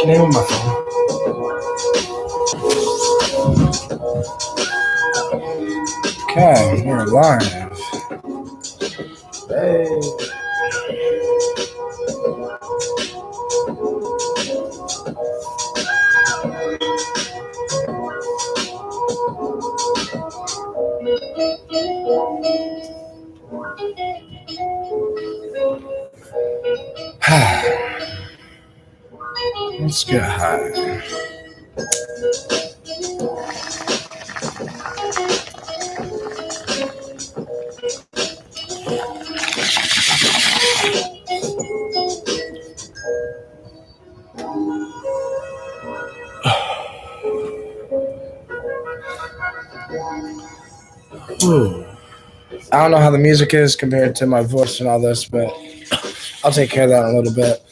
Name of my phone. Okay, we're live. Hey. Let's get high. Ooh. I don't know how the music is compared to my voice and all this, but I'll take care of that in a little bit.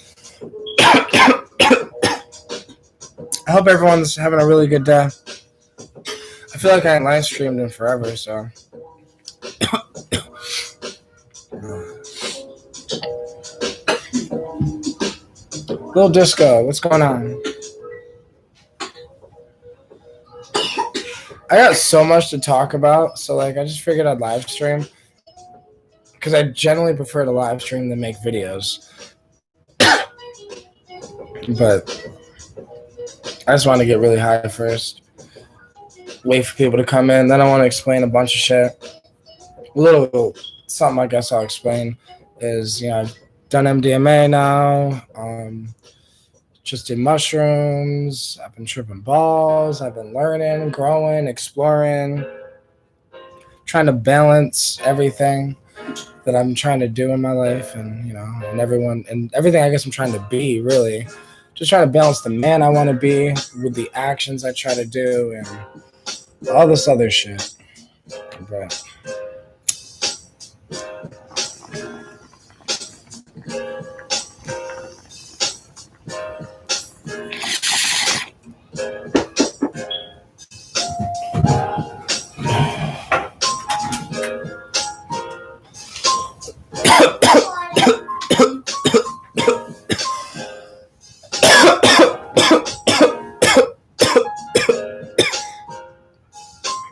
I hope everyone's having a really good day. I feel like I haven't live streamed in forever, so. Little Disco, what's going on? I got so much to talk about, so I just figured I'd live stream. Because I generally prefer to live stream than make videos. But I just want to get really high first. Wait for people to come in. Then I want to explain a bunch of shit. A little something I guess I'll explain is, I've done MDMA now. Just did mushrooms. I've been tripping balls. I've been learning, growing, exploring, trying to balance everything that I'm trying to do in my life, and and everything I guess I'm trying to be, really. Just trying to balance the man I want to be with the actions I try to do and all this other shit. But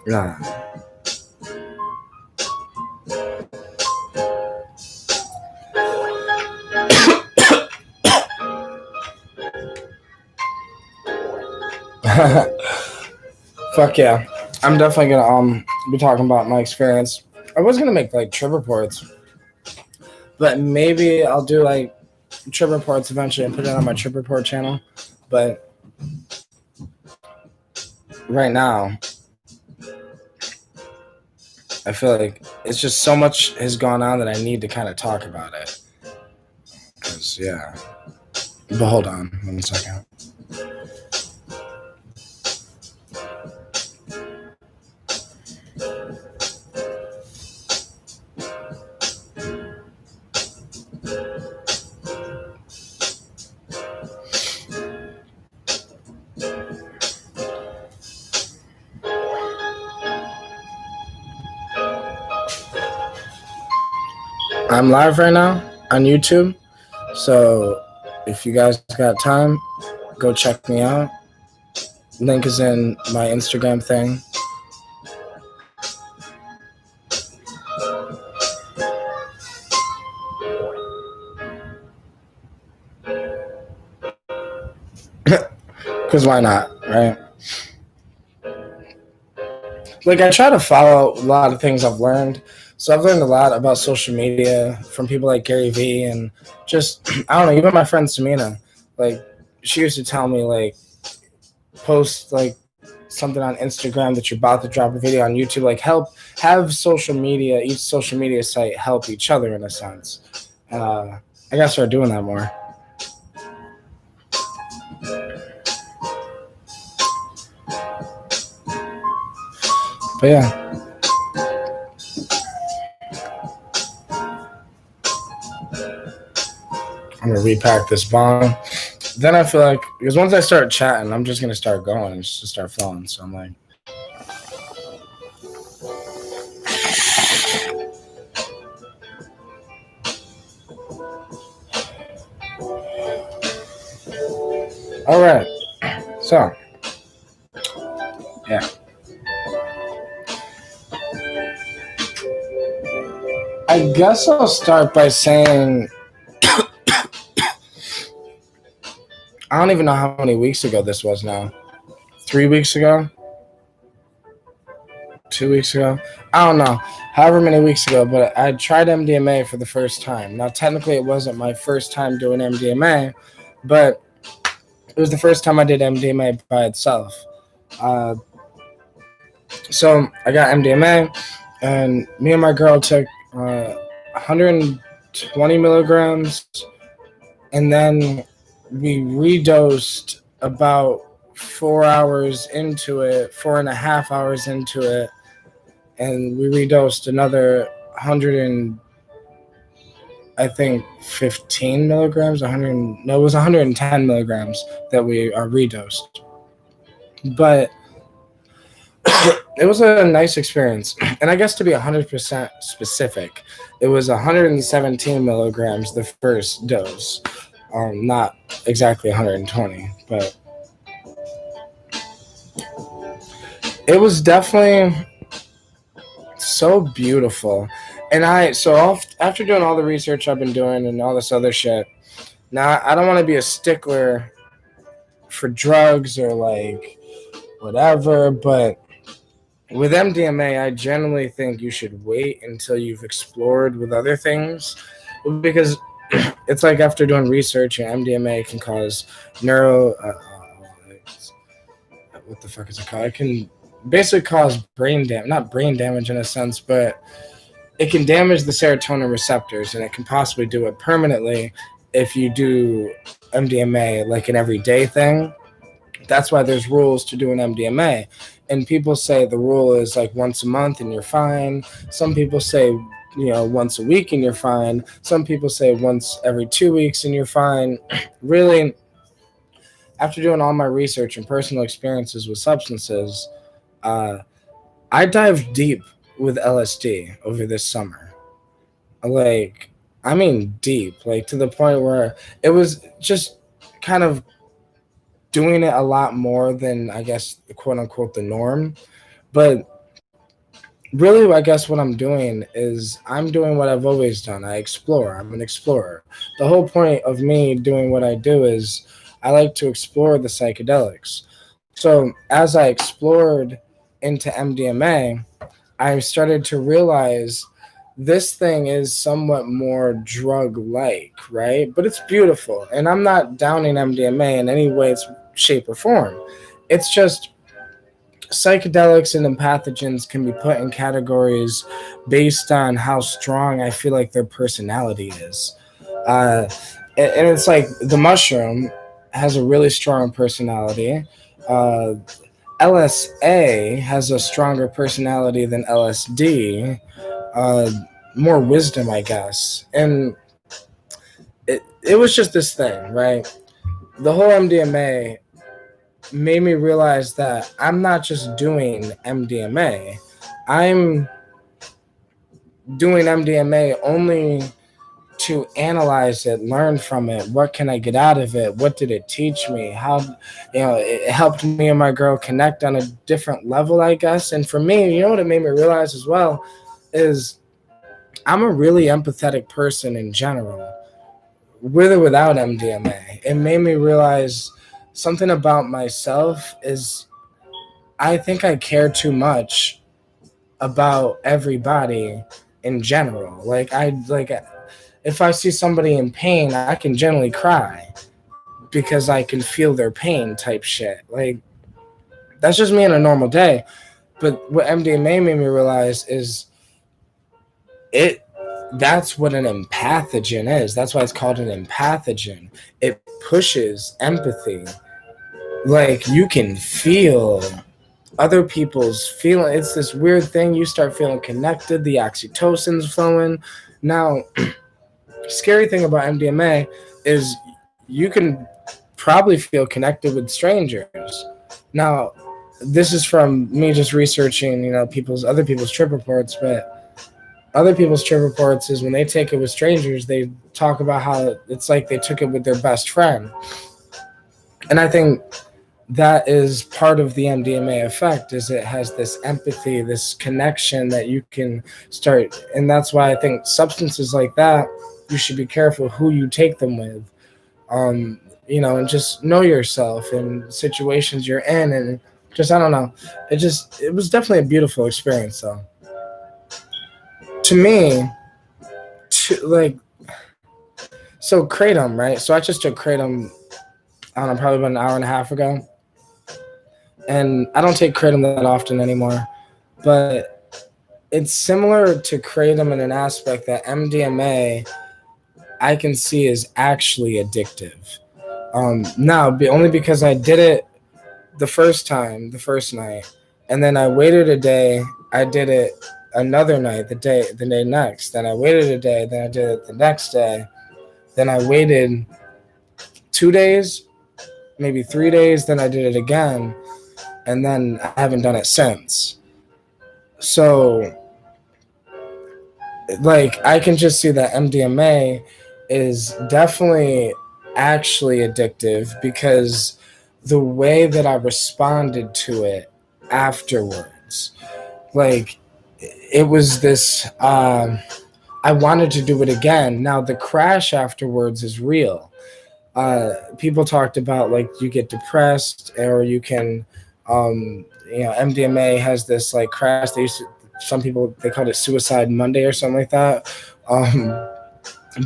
nah. Fuck yeah. I'm definitely gonna be talking about my experience. I was gonna make trip reports, but maybe I'll do trip reports eventually and put it on my trip report channel. But right now, I feel like it's just so much has gone on that I need to kind of talk about it. Cause yeah. But hold on 1 second. I'm live right now on YouTube, so if you guys got time, go check me out. Link is in my Instagram thing. Because why not, right? I try to follow a lot of things I've learned. So I've learned a lot about social media from people like Gary Vee and just, I don't know, even my friend Samina. She used to tell me, post, something on Instagram that you're about to drop a video on YouTube. Have each social media site help each other in a sense. I gotta start doing that more. But yeah. I'm gonna repack this bong. Then I feel because once I start chatting, I'm just gonna start going and just start flowing. So I'm like, All right. So, yeah. I guess I'll start by saying I don't even know how many weeks ago this was now. 3 weeks ago? 2 weeks ago? I don't know. However many weeks ago, but I tried MDMA for the first time. Now, technically, it wasn't my first time doing MDMA, but it was the first time I did MDMA by itself. So I got MDMA, and me and my girl took 120 milligrams, and then we redosed about 4 hours into it, 4.5 hours into it, and we redosed another 100 and I think 15 milligrams. 100, no, it was 110 milligrams that we redosed. But it was a nice experience, and I guess to be 100% specific, it was 117 milligrams the first dose, not exactly 120, but it was definitely so beautiful. And after doing all the research I've been doing and all this other shit, now I don't want to be a stickler for drugs or like whatever, but with MDMA, I generally think you should wait until you've explored with other things, because it's like after doing research, MDMA can cause what the fuck is it called? It can basically cause brain damage, not brain damage in a sense, but it can damage the serotonin receptors, and it can possibly do it permanently if you do MDMA like an everyday thing. That's why there's rules to doing MDMA. And people say the rule is like once a month and you're fine. Some people say, once a week and you're fine. Some people say once every 2 weeks and you're fine. Really, after doing all my research and personal experiences with substances, I dived deep with LSD over this summer. Like, I mean deep, like to the point where it was just kind of doing it a lot more than, I guess, quote unquote, the norm. But really, I guess what I'm doing is I'm doing what I've always done. I explore. I'm an explorer. The whole point of me doing what I do is I like to explore the psychedelics. So as I explored into MDMA, I started to realize this thing is somewhat more drug-like, right? But it's beautiful. And I'm not downing MDMA in any way, shape, or form. It's just psychedelics and empathogens can be put in categories based on how strong I feel like their personality is. And it's like the mushroom has a really strong personality. LSA has a stronger personality than LSD. More wisdom, I guess. And it was just this thing, right? The whole MDMA made me realize that I'm not just doing MDMA. I'm doing MDMA only to analyze it, learn from it. What can I get out of it? What did it teach me? How, it helped me and my girl connect on a different level, I guess. And for me, what it made me realize as well is I'm a really empathetic person in general, with or without MDMA. It made me realize something about myself is I think I care too much about everybody in general. If I see somebody in pain, I can generally cry because I can feel their pain type shit. Like, that's just me on a normal day. But what MDMA made me realize is that's what an empathogen is. That's why it's called an empathogen. It pushes empathy. Like, you can feel other people's feeling. It's this weird thing. You start feeling connected. The oxytocin's flowing. Now, scary thing about MDMA is you can probably feel connected with strangers. Now, this is from me just researching, other people's trip reports, but other people's trip reports is when they take it with strangers, they talk about how it's like they took it with their best friend. And I think that is part of the MDMA effect, is it has this empathy, this connection that you can start. And that's why I think substances like that, you should be careful who you take them with. um and just know yourself and situations you're in, and just, I don't know, it was definitely a beautiful experience though, to me. Like, so kratom, right? So I just took kratom, I don't know, probably about an hour and a half ago, and I don't take kratom that often anymore, but it's similar to kratom in an aspect that MDMA I can see is actually addictive. Now, only because I did it the first time, the first night, and then I waited a day. I did it another night, the day next. Then I waited a day. Then I did it the next day. Then I waited 2 days, maybe 3 days. Then I did it again, and then I haven't done it since. So, like, I can just see that MDMA is definitely actually addictive, because the way that I responded to it afterwards, like, it was this, I wanted to do it again. Now the crash afterwards is real. People talked about, like, you get depressed, or you can, MDMA has this like crash. Some people, they called it Suicide Monday or something like that. Um,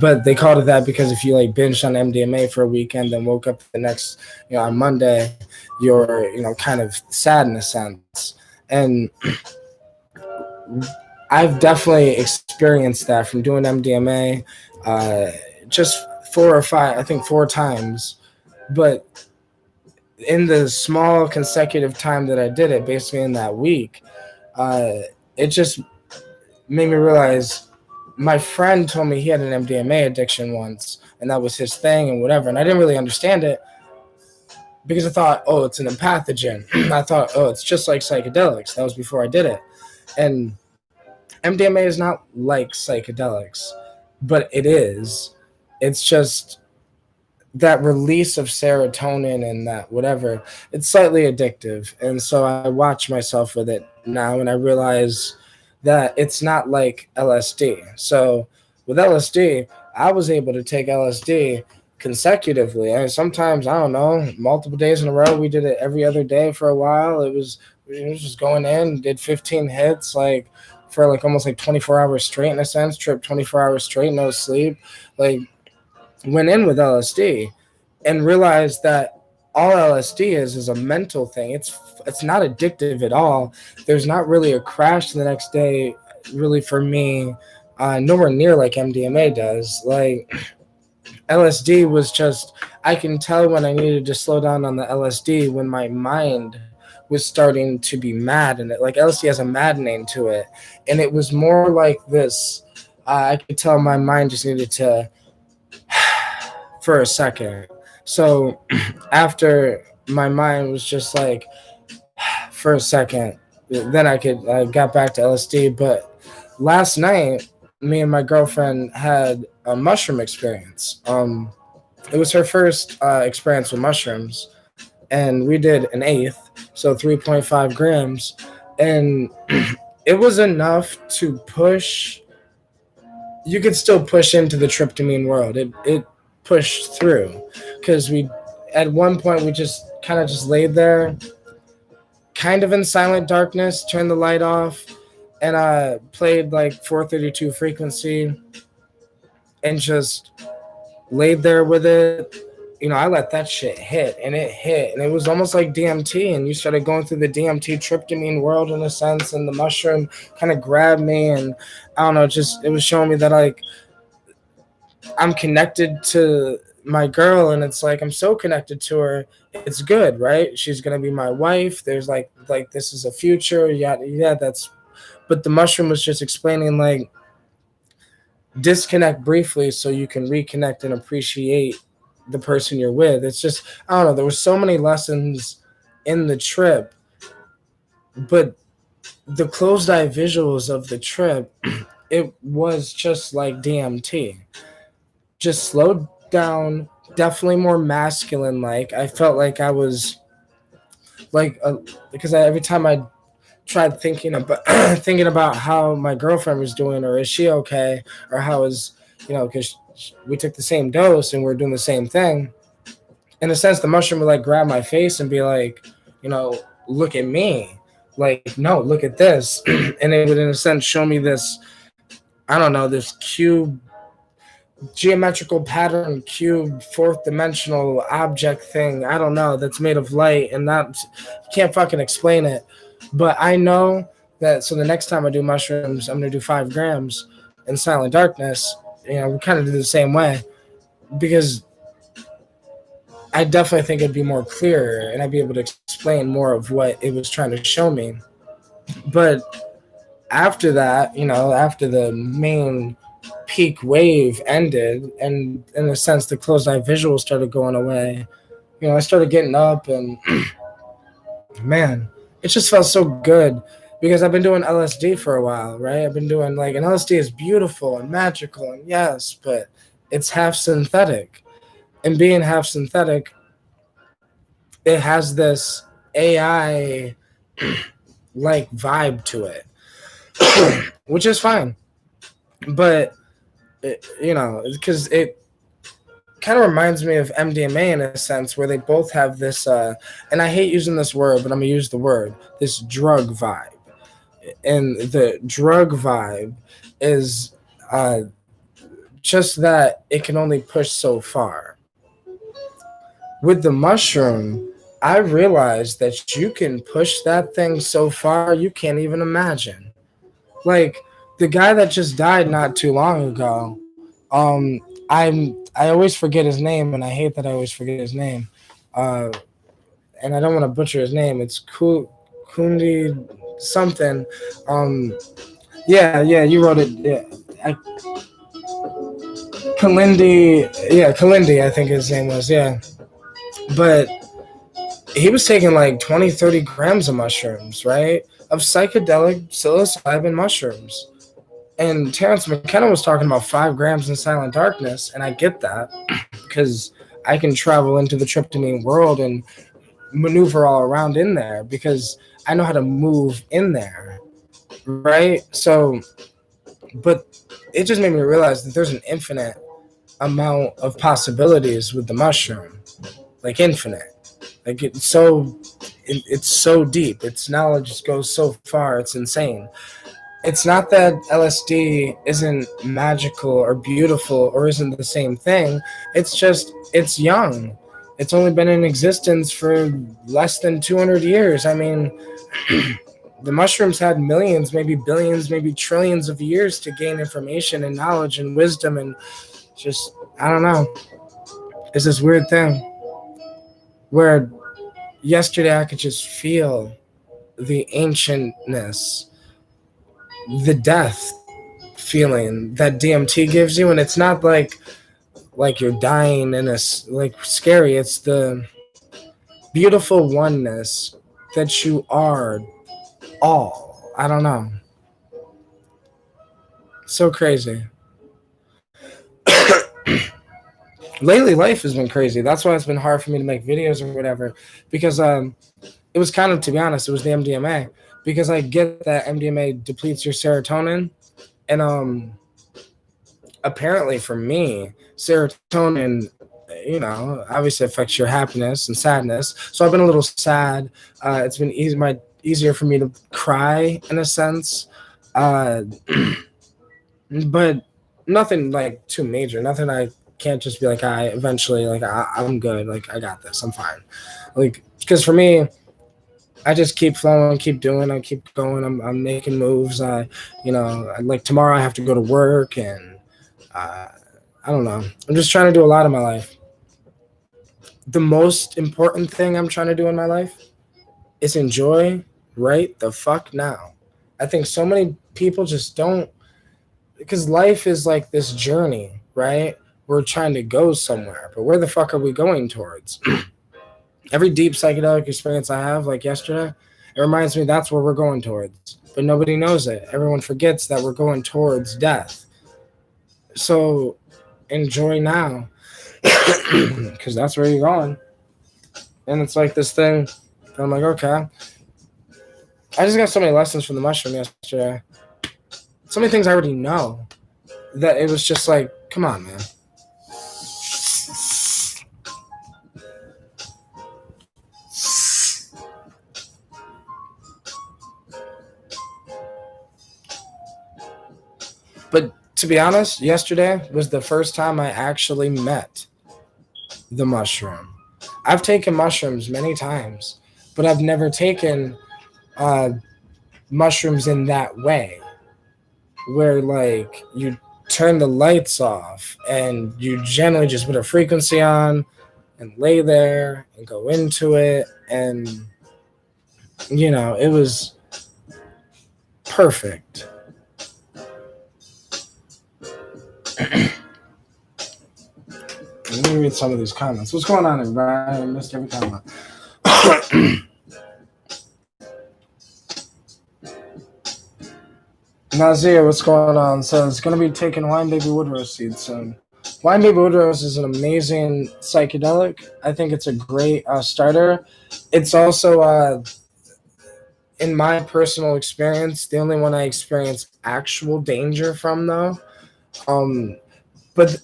but they called it that because if you like binged on MDMA for a weekend, then woke up the next, on Monday, you're, kind of sad in a sense. And I've definitely experienced that from doing MDMA, just 4 or 5, I think 4 times. But in the small consecutive time that I did it, basically in that week, it just made me realize, my friend told me he had an MDMA addiction once, and that was his thing and whatever. And I didn't really understand it, because I thought, oh, it's an empathogen. I thought, oh, it's just like psychedelics. That was before I did it. And MDMA is not like psychedelics, but it is. It's just that release of serotonin and that whatever. It's slightly addictive. And so I watch myself with it now, and I realize that it's not like LSD. So with LSD, I was able to take LSD consecutively. And sometimes, I don't know, multiple days in a row. We did it every other day for a while. It was just going in, did 15 hits, like, for like almost like 24 hours straight, in a sense, tripped 24 hours straight, no sleep. Like, went in with LSD and realized that all LSD is a mental thing. It's not addictive at all. There's not really a crash the next day, really, for me, nowhere near like MDMA does. Like, LSD was just, I can tell when I needed to slow down on the LSD when my mind was starting to be mad, and it, like, LSD has a maddening to it, and it was more like this. I could tell my mind just needed to for a second. So after my mind was just like for a second, then I got back to LSD. But last night, me and my girlfriend had a mushroom experience. It was her first experience with mushrooms, and we did an eighth, so 3.5 grams, and it was enough to push. You could still push into the tryptamine world. It pushed through, because we, at one point, we just kind of just laid there, kind of in silent darkness, turned the light off, and I played like 432 frequency, and just laid there with it. I let that shit hit, and it hit, and it was almost like DMT, and you started going through the DMT tryptamine world in a sense, and the mushroom kind of grabbed me, and I don't know, just, it was showing me that, like, I'm connected to my girl, and it's like, I'm so connected to her. It's good, right? She's gonna be my wife. There's like this is a future. Yeah, that's. But the mushroom was just explaining, like, disconnect briefly so you can reconnect and appreciate the person you're with. It's just, I don't know. There were so many lessons in the trip, but the closed eye visuals of the trip, it was just like DMT. Just slowed down, definitely more masculine. Like I felt like I was like because every time I tried thinking about thinking about how my girlfriend was doing, or is she okay, or how is, because we took the same dose and we're doing the same thing. In a sense, the mushroom would like grab my face and be like, look at me, like no, look at this, and it would in a sense show me this, I don't know, this cube, geometrical pattern, cube, fourth dimensional object thing, I don't know, that's made of light, and that can't fucking explain it. But I know that, so the next time I do mushrooms, I'm gonna do 5 grams in silent darkness. We kind of do the same way, because I definitely think it'd be more clear and I'd be able to explain more of what it was trying to show me. But after that, after the main peak wave ended, and in a sense the closed eye visual started going away, I started getting up, and man, it just felt so good, because I've been doing LSD for a while, right? I've been doing and LSD is beautiful and magical, and yes, but it's half synthetic. And being half synthetic, it has this AI like vibe to it, which is fine. But, because it kind of reminds me of MDMA in a sense, where they both have this, and I hate using this word, but I'm going to use the word, this drug vibe. And the drug vibe is just that it can only push so far. With the mushroom, I realized that you can push that thing so far you can't even imagine. Like the guy that just died not too long ago, I always forget his name, and I hate that I always forget his name. Uh, and I don't want to butcher his name. It's Kundi something. Yeah, you wrote it. Yeah, Kalindi, I think his name was. Yeah, but he was taking like 20, 30 grams of mushrooms, right? Of psychedelic psilocybin mushrooms. And Terrence McKenna was talking about 5 grams in silent darkness, and I get that, because I can travel into the tryptamine world and maneuver all around in there, because I know how to move in there, right? So, but it just made me realize that there's an infinite amount of possibilities with the mushroom, like infinite. Like it's so deep. Its knowledge goes so far. It's insane. It's not that LSD isn't magical or beautiful or isn't the same thing. It's just, it's young. It's only been in existence for less than 200 years. I mean, the mushrooms had millions, maybe billions, maybe trillions of years to gain information and knowledge and wisdom, and just, I don't know. It's this weird thing where yesterday I could just feel the ancientness, the death feeling that DMT gives you, and it's not like you're dying in a like scary. It's the beautiful oneness that you are all. I don't know. So crazy. Lately, life has been crazy. That's why it's been hard for me to make videos or whatever, because it was kind of, to be honest, it was the MDMA, because I get that MDMA depletes your serotonin, and apparently for me, serotonin, obviously affects your happiness and sadness. So I've been a little sad. It's been easier for me to cry in a sense, but nothing like too major. Nothing I can't just be like, I'm good. Like I got this. I'm fine. Like, because for me, I just keep flowing, keep doing, I keep going. I'm making moves. Like tomorrow I have to go to work, and I don't know. I'm just trying to do a lot in my life. The most important thing I'm trying to do in my life is enjoy right the fuck now. I think so many people just don't, because life is like this journey, right? We're trying to go somewhere, but where the fuck are we going towards? Every deep psychedelic experience I have, like yesterday, it reminds me that's where we're going towards. But nobody knows it. Everyone forgets that we're going towards death. So enjoy now. because that's where you're going. And it's like this thing. And I'm like, okay. I just got so many lessons from the mushroom yesterday. So many things I already know that it was just like, come on, man. But to be honest, yesterday was the first time I actually met the mushroom. I've taken mushrooms many times, but I've never taken uh, mushrooms in that way, where like you turn the lights off and you generally just put a frequency on and lay there and go into it, and it was perfect. Let me read some of these comments. What's going on, everybody? I missed every comment. Nazir, what's going on? Says, going to be taking Wine Baby Woodrose seeds soon. Wine Baby Woodrose is an amazing psychedelic. I think it's a great starter. It's also, in my personal experience, the only one I experienced actual danger from, though. But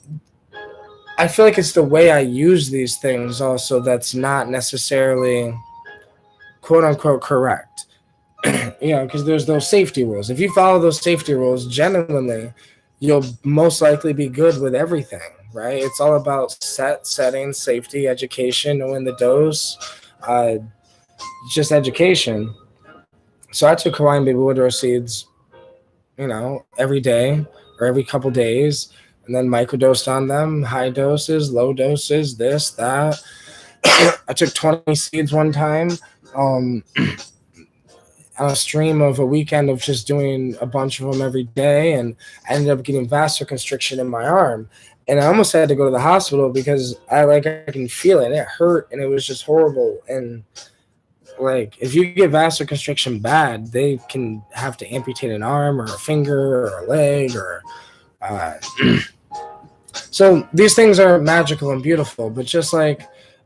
I feel like it's the way I use these things also that's not necessarily quote-unquote correct. Because there's those safety rules. If you follow those safety rules genuinely, you'll most likely be good with everything, right? It's all about setting, safety, education, knowing the dose, just education. So I took Hawaiian Baby Woodrose seeds, every day or every couple days, and then microdosed on them, high doses, low doses, this, that. I took 20 seeds one time. On a stream of a weekend of just doing a bunch of them every day, and I ended up getting vasoconstriction in my arm, and I almost had to go to the hospital because I can feel it. It hurt, and it was just horrible. And like, if you get vasoconstriction bad, they can have to amputate an arm or a finger or a leg or so these things are magical and beautiful, but just like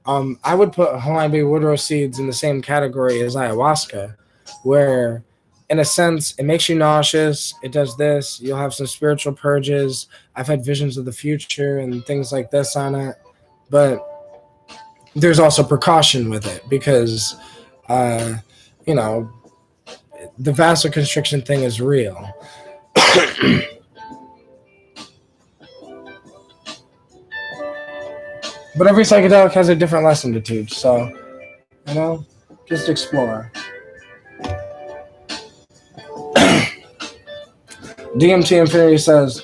I would put Hawaiian Baby Woodrose seeds in the same category as ayahuasca, where in a sense it makes you nauseous, it does this, you'll have some spiritual purges. I've had visions of the future and things like this on it, but there's also precaution with it because the vasoconstriction thing is real. But every psychedelic has a different lesson to teach, so just explore. DMT Infinity says,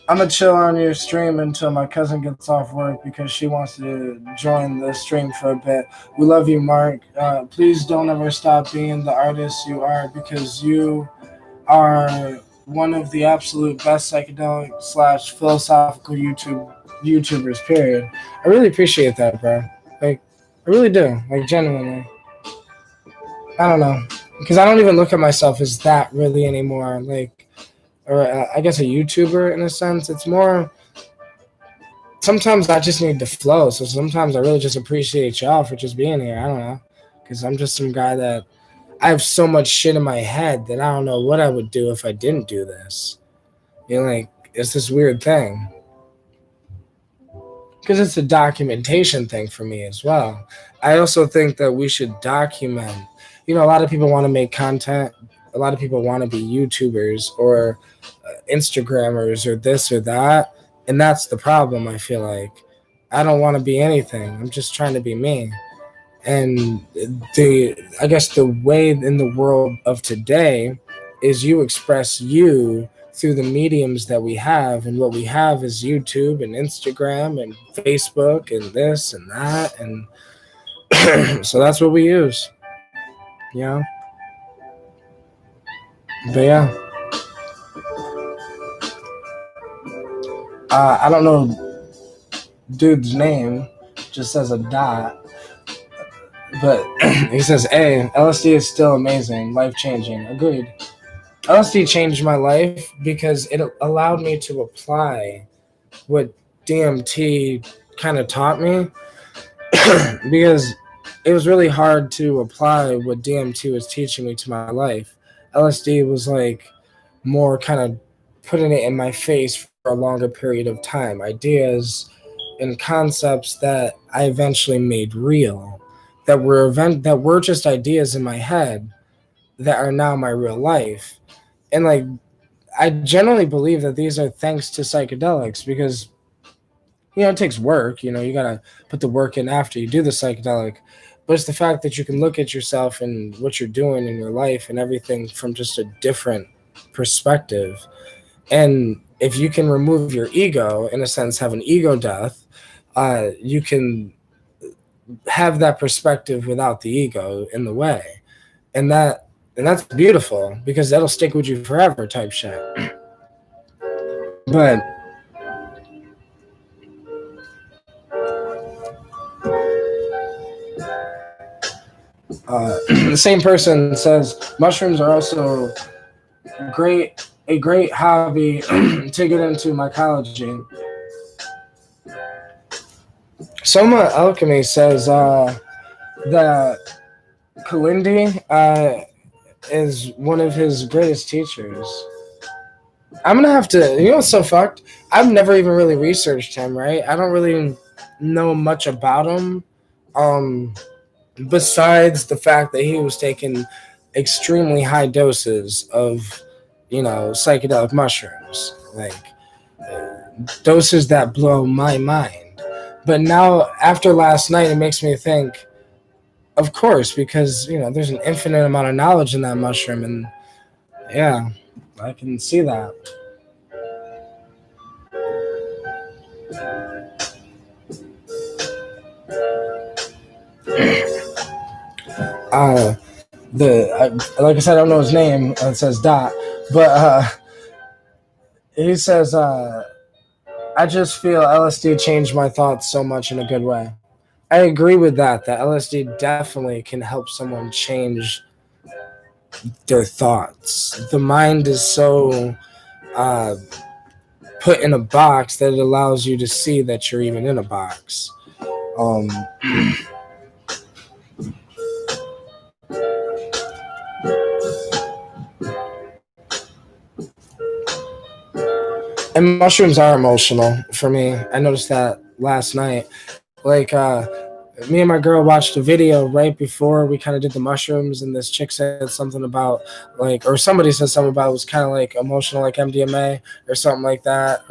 I'm going to chill on your stream until my cousin gets off work because she wants to join the stream for a bit. We love you, Mark. Please don't ever stop being the artist you are, because you are one of the absolute best psychedelic / philosophical YouTubers, period. I really appreciate that, bro. Like, I really do. Like, genuinely. I don't know. Because I don't even look at myself as that really anymore. Like, or I guess a YouTuber in a sense. It's more, sometimes I just need to flow. So sometimes I really just appreciate y'all for just being here. I don't know. Because I'm just some guy that I have so much shit in my head that I don't know what I would do if I didn't do this. Like, it's this weird thing. Because it's a documentation thing for me as well. I also think that we should document. A lot of people want to make content. A lot of people want to be YouTubers or Instagrammers or this or that. And that's the problem, I feel like. I don't want to be anything. I'm just trying to be me. And I guess the way in the world of today is you express you through the mediums that we have, and what we have is YouTube and Instagram and Facebook and this and that, and so that's what we use. But yeah, I don't know dude's name, just says a dot, but he says, hey, LSD is still amazing, life-changing. Agreed. LSD changed my life because it allowed me to apply what DMT kind of taught me because it was really hard to apply what DMT was teaching me to my life. LSD was like more kind of putting it in my face for a longer period of time. Ideas and concepts that I eventually made real, that were just ideas in my head that are now my real life. And like I generally believe that these are thanks to psychedelics because it takes work. You gotta put the work in after you do the psychedelic. But it's the fact that you can look at yourself and what you're doing in your life and everything from just a different perspective. And if you can remove your ego, in a sense, have an ego death, you can have that perspective without the ego in the way. And that's beautiful because that'll stick with you forever type shit. But the same person says mushrooms are also a great hobby to get into mycology. Soma Alchemy says that Kalindi is one of his greatest teachers. I'm gonna have to. What's so fucked? I've never even really researched him. Right? I don't really know much about him. Besides the fact that he was taking extremely high doses of, psychedelic mushrooms, like doses that blow my mind. But now, after last night, it makes me think, of course, because, there's an infinite amount of knowledge in that mushroom. And yeah, I can see that. Like I said, I don't know his name. It says Dot, but he says, I just feel LSD changed my thoughts so much in a good way. I agree with that. That LSD definitely can help someone change their thoughts. The mind is so put in a box that it allows you to see that you're even in a box. And mushrooms are emotional for me. I noticed that last night. Like, me and my girl watched a video right before we kind of did the mushrooms, and this chick said something about, like, or somebody said something about it was kind of like emotional, like MDMA or something like that.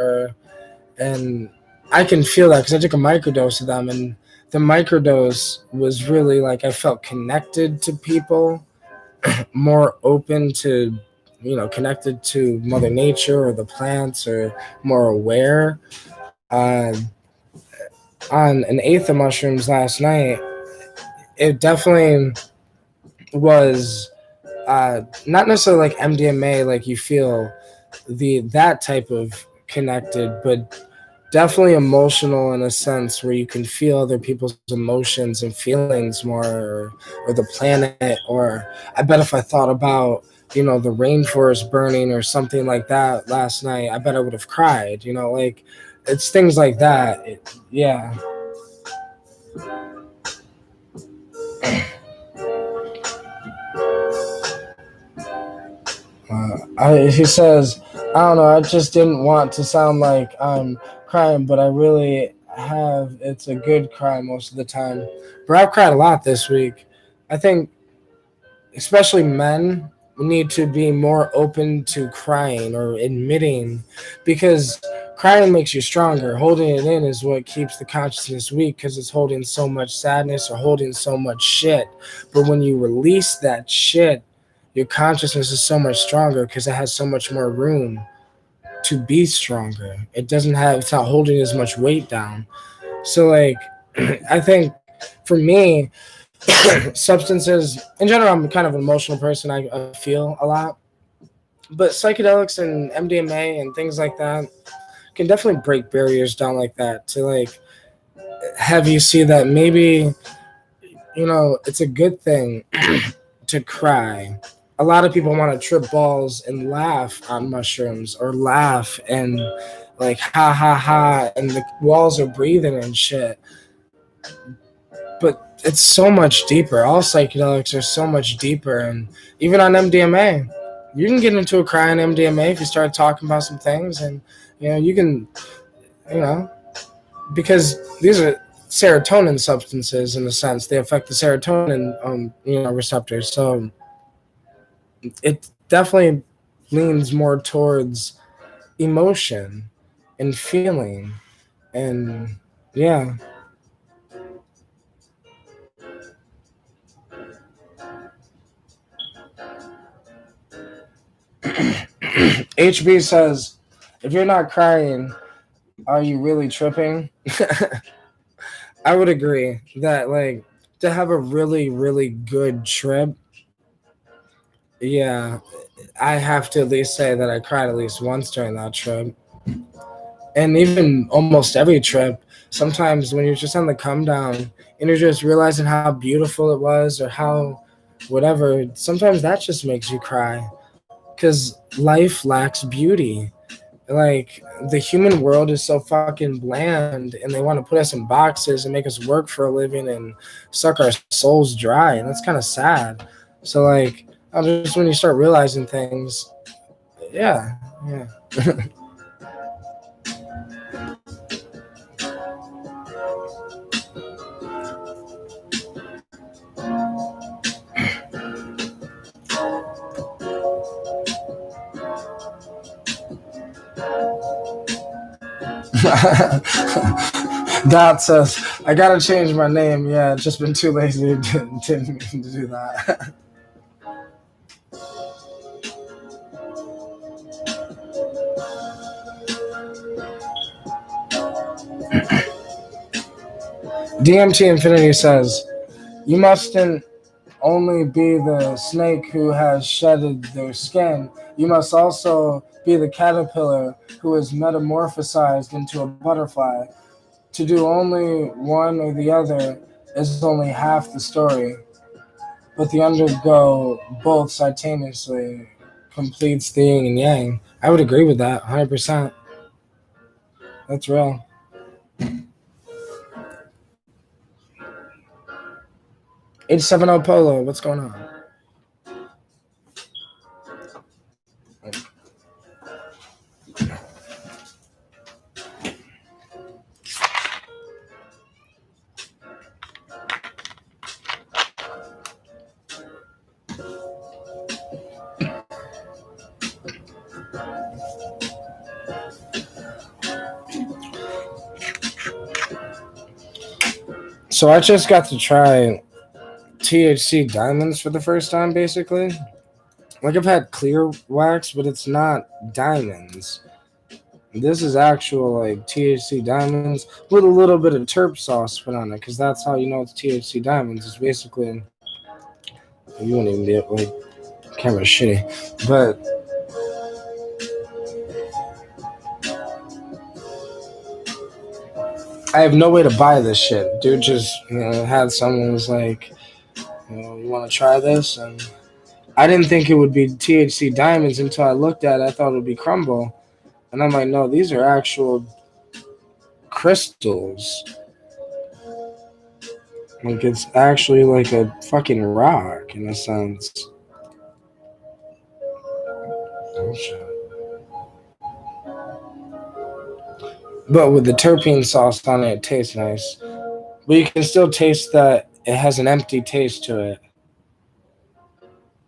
And I can feel that because I took a microdose of them, and the microdose was really like I felt connected to people, more open to, connected to Mother Nature or the plants, or more aware. Uh, on an eighth of mushrooms last night, it definitely was not necessarily like MDMA, like you feel that type of connected, but definitely emotional in a sense where you can feel other people's emotions and feelings more, or the planet. Or I bet if I thought about, the rainforest burning or something like that last night, I bet I would have cried. Like it's things like that. Yeah. He says, I don't know, I just didn't want to sound like I'm crying, but I really have. It's a good cry most of the time. But I've cried a lot this week. I think, especially men, need to be more open to crying or admitting, because crying makes you stronger. Holding it in is what keeps the consciousness weak because it's holding so much sadness or holding so much shit. But when you release that shit, your consciousness is so much stronger because it has so much more room to be stronger. It's not holding as much weight down. So, like, I think for me, substances in general, I'm kind of an emotional person. I feel a lot, but psychedelics and MDMA and things like that can definitely break barriers down like that, to like have you see that maybe it's a good thing to cry. A lot of people want to trip balls and laugh on mushrooms, or laugh and like ha ha ha, and the walls are breathing and shit. But it's so much deeper. All psychedelics are so much deeper, and even on MDMA, you can get into a cry on MDMA if you start talking about some things, and you can, you know, because these are serotonin substances in a sense. They affect the serotonin, receptors. So it definitely leans more towards emotion and feeling, and yeah. HB says, if you're not crying, are you really tripping? I would agree that, like, to have a really, really good trip, yeah, I have to at least say that I cried at least once during that trip. And even almost every trip, sometimes when you're just on the come down and you're just realizing how beautiful it was or how whatever, sometimes that just makes you cry because life lacks beauty. Like, the human world is so fucking bland, and they want to put us in boxes and make us work for a living and suck our souls dry, and that's kind of sad. So, like, just when you start realizing things, yeah, yeah. Dot says, I gotta change my name. Yeah, just been too lazy to do that. DMT Infinity says, you mustn't only be the snake who has shedded their skin. You must also be the caterpillar who is metamorphosized into a butterfly. To do only one or the other is only half the story, but the undergo both simultaneously completes the yin and yang. I would agree with that 100%. That's real. 870 Polo, what's going on? So I just got to try THC diamonds for the first time, basically. Like, I've had clear wax, but it's not diamonds. This is actual, like, THC diamonds with a little bit of terp sauce put on it, because that's how you know it's THC diamonds. It's basically, you won't even be able, like, camera's shitty, but I have no way to buy this shit. Dude just, had someone was like, you want to try this? And I didn't think it would be THC diamonds until I looked at it. I thought it would be crumble. And I'm like, no, these are actual crystals. Like, it's actually like a fucking rock in a sense. Oh, shit. But with the terpene sauce on it, it tastes nice. But you can still taste that it has an empty taste to it.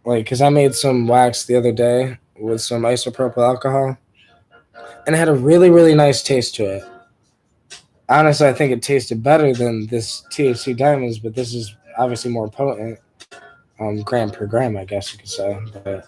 Like, because I made some wax the other day with some isopropyl alcohol, and it had a really, really nice taste to it. Honestly, I think it tasted better than this THC diamonds, but this is obviously more potent, gram per gram, I guess you could say. But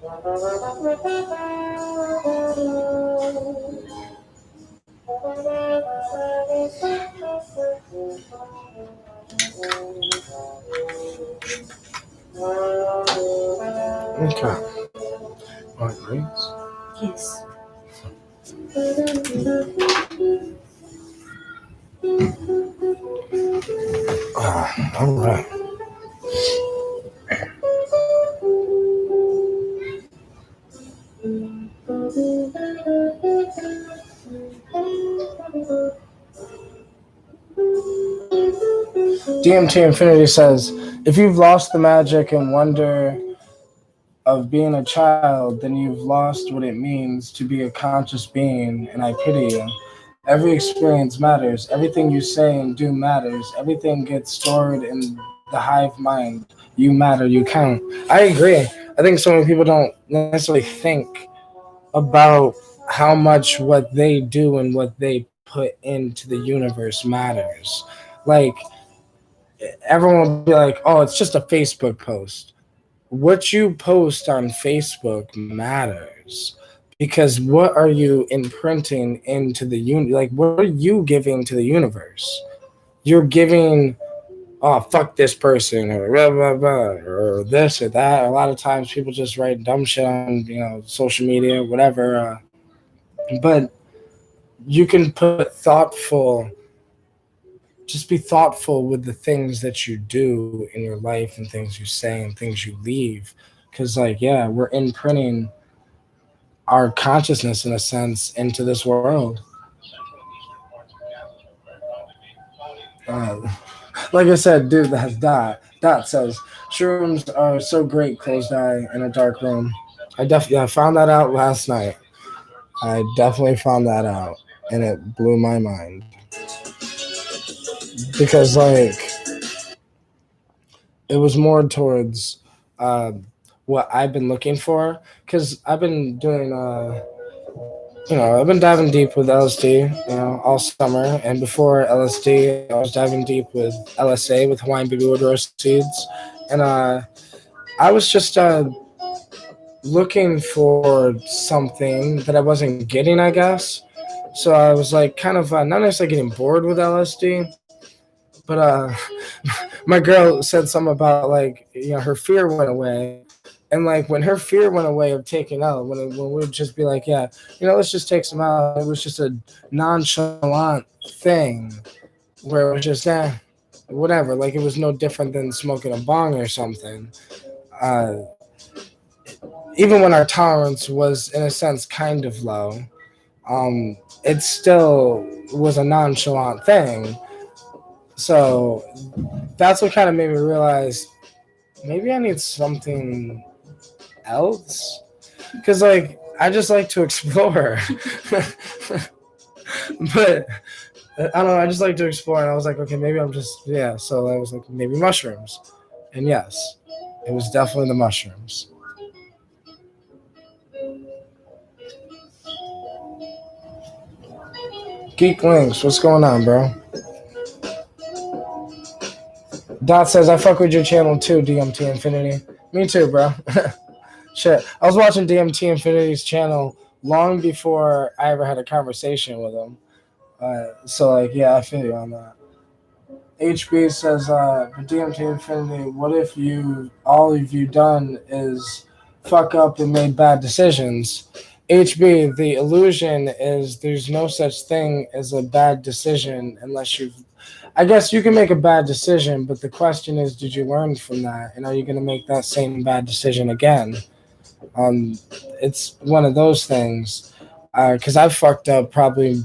Okay. All right. Yes. All right. DMT Infinity says, if you've lost the magic and wonder of being a child, then you've lost what it means to be a conscious being, and I pity you. Every experience matters. Everything you say and do matters. Everything gets stored in the hive mind. You matter. You count. I agree. I think so many people don't necessarily think about how much what they do and what they put into the universe matters. Like, everyone will be like, oh, it's just a Facebook post. What you post on Facebook matters, because what are you imprinting into the like what are you giving to the universe? You're giving, oh, fuck this person, or blah blah blah, or this or that. A lot of times people just write dumb shit on social media, whatever. But you can put thoughtful, just be thoughtful with the things that you do in your life and things you say and things you leave, because like, yeah, we're imprinting our consciousness in a sense into this world. uh, like I said, dude, that's Dot says shrooms are so great, closed eye in a dark room. I found that out last night. I definitely found that out, and it blew my mind, because like it was more towards uh, what I've been looking for, because I've been doing I've been diving deep with LSD, all summer. And before LSD, I was diving deep with LSA, with Hawaiian baby wood rose seeds. And I was just looking for something that I wasn't getting, I guess. So I was like, kind of not necessarily getting bored with LSD, but my girl said something about, like, her fear went away. And like when her fear went away of taking out, when we would just be like, yeah, let's just take some out. It was just a nonchalant thing where it was just whatever. Like it was no different than smoking a bong or something. Uh, Even when our tolerance was in a sense kind of low, it still was a nonchalant thing. So that's what kind of made me realize maybe I need something else, because like I just like to explore. But I don't know, I just like to explore, and I was like, okay, maybe I'm just, yeah. So I was like, maybe mushrooms, and yes, it was definitely the mushrooms. Geek Links, what's going on, bro? Dot says, I fuck with your channel too, DMT Infinity. Me too, bro. Shit, I was watching DMT Infinity's channel long before I ever had a conversation with him. So like, yeah, I feel you on that. HB says, for DMT Infinity, what if all of you done is fuck up and made bad decisions? HB, the illusion is there's no such thing as a bad decision unless you've. I guess you can make a bad decision, but the question is, did you learn from that? And are you going to make that same bad decision again? Um, it's one of those things. Because I've fucked up probably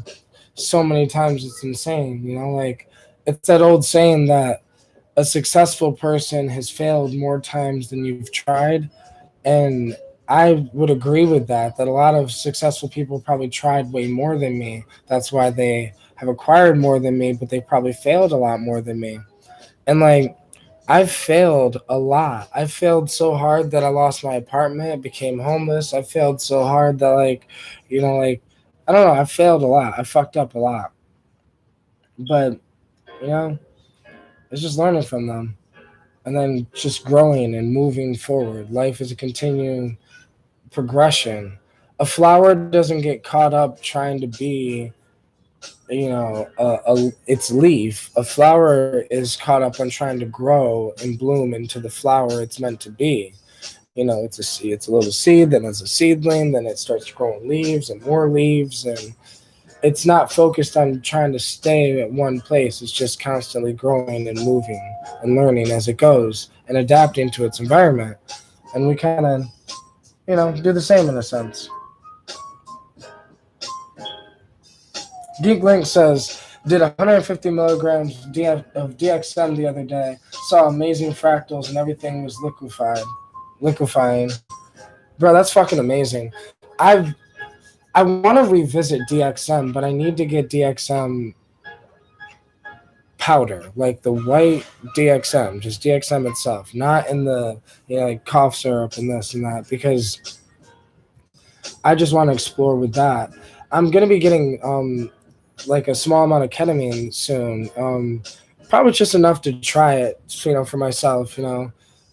so many times, it's insane. Like it's that old saying that a successful person has failed more times than you've tried. And I would agree with that, that a lot of successful people probably tried way more than me. That's why they have acquired more than me, but they probably failed a lot more than me. And like, I've failed a lot. I failed so hard that I lost my apartment, became homeless. I failed so hard that, like, like, I don't know, I failed a lot. I fucked up a lot. But, you know, it's just learning from them and then just growing and moving forward. Life is a continuing progression. A flower doesn't get caught up trying to be, its leaf. A flower is caught up on trying to grow and bloom into the flower it's meant to be. It's a seed, it's a little seed, then it's a seedling, then it starts growing leaves and more leaves, and it's not focused on trying to stay at one place. It's just constantly growing and moving and learning as it goes and adapting to its environment. And we kind of, do the same in a sense. Geek Link says, did 150 milligrams of DXM the other day. Saw amazing fractals and everything was liquefying. Bro, that's fucking amazing. I want to revisit DXM, but I need to get DXM powder, like the white DXM, just DXM itself, not in the like cough syrup and this and that, because I just want to explore with that. I'm gonna be getting like a small amount of ketamine soon, probably just enough to try it, for myself. Me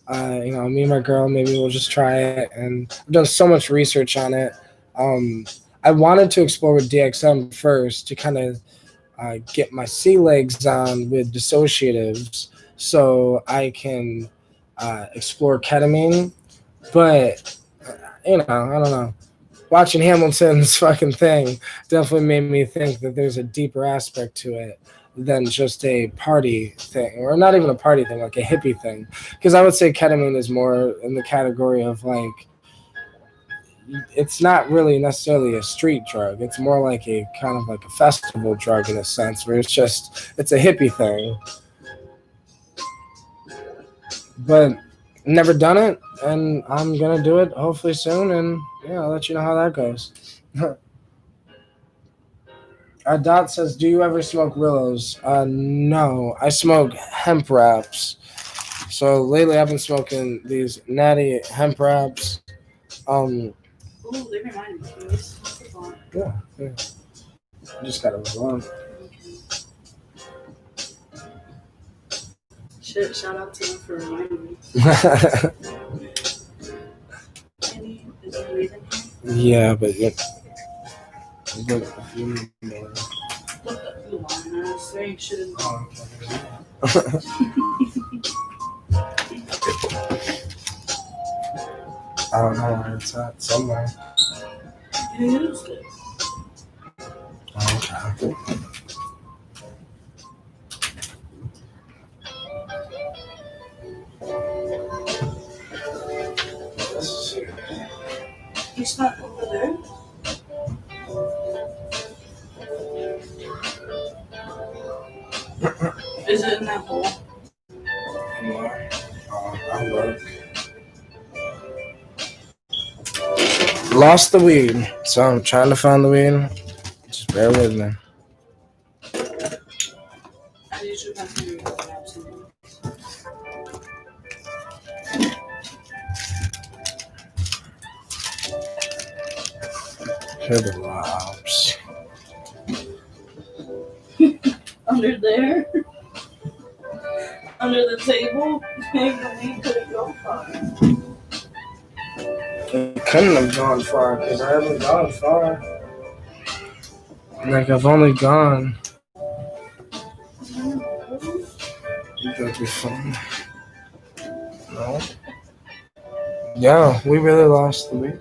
and my girl, maybe we'll just try it, and I've done so much research on it. I wanted to explore with DXM first to kind of get my sea legs on with dissociatives so I can explore ketamine. But, I don't know. Watching Hamilton's fucking thing definitely made me think that there's a deeper aspect to it than just a party thing, or not even a party thing, like a hippie thing. Because I would say ketamine is more in the category of like, it's not really necessarily a street drug. It's more like a kind of like a festival drug in a sense, where it's a hippie thing. But never done it, and I'm gonna do it hopefully soon, and I'll let you know how that goes. Dot says, do you ever smoke Rillos? No, I smoke hemp wraps. So lately I've been smoking these natty hemp wraps. Ooh, they remind me of these. Yeah. Just gotta move on. Shit, shout out to them for reminding me. Is there leaving here? Yeah, but yeah. What the line? I was saying shit in I don't know where it's at. Somewhere. You used it. Okay. It's not over there. Is it in that hole? No. I'll look. Lost the weed, so I'm trying to find the weed. Just bear with me. I usually have to read the maps. Here the lobs. Under there? Under the table? Maybe the weed couldn't go far. It couldn't have gone far because I haven't gone far. Like, I've only gone. You gotta be fun. No. Yeah, we really lost the weed.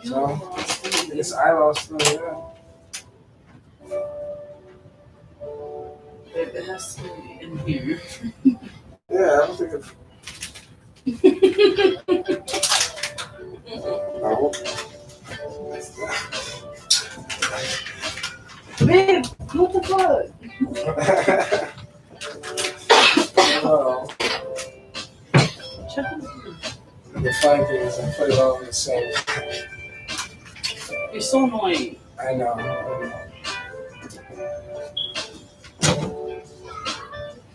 So, I guess I lost the weed. It has to be in here. Yeah, I don't think it's. No. Babe, what the fuck? Oh. Check it out. The funny thing is, I put it all in the same. You're so annoying. I know.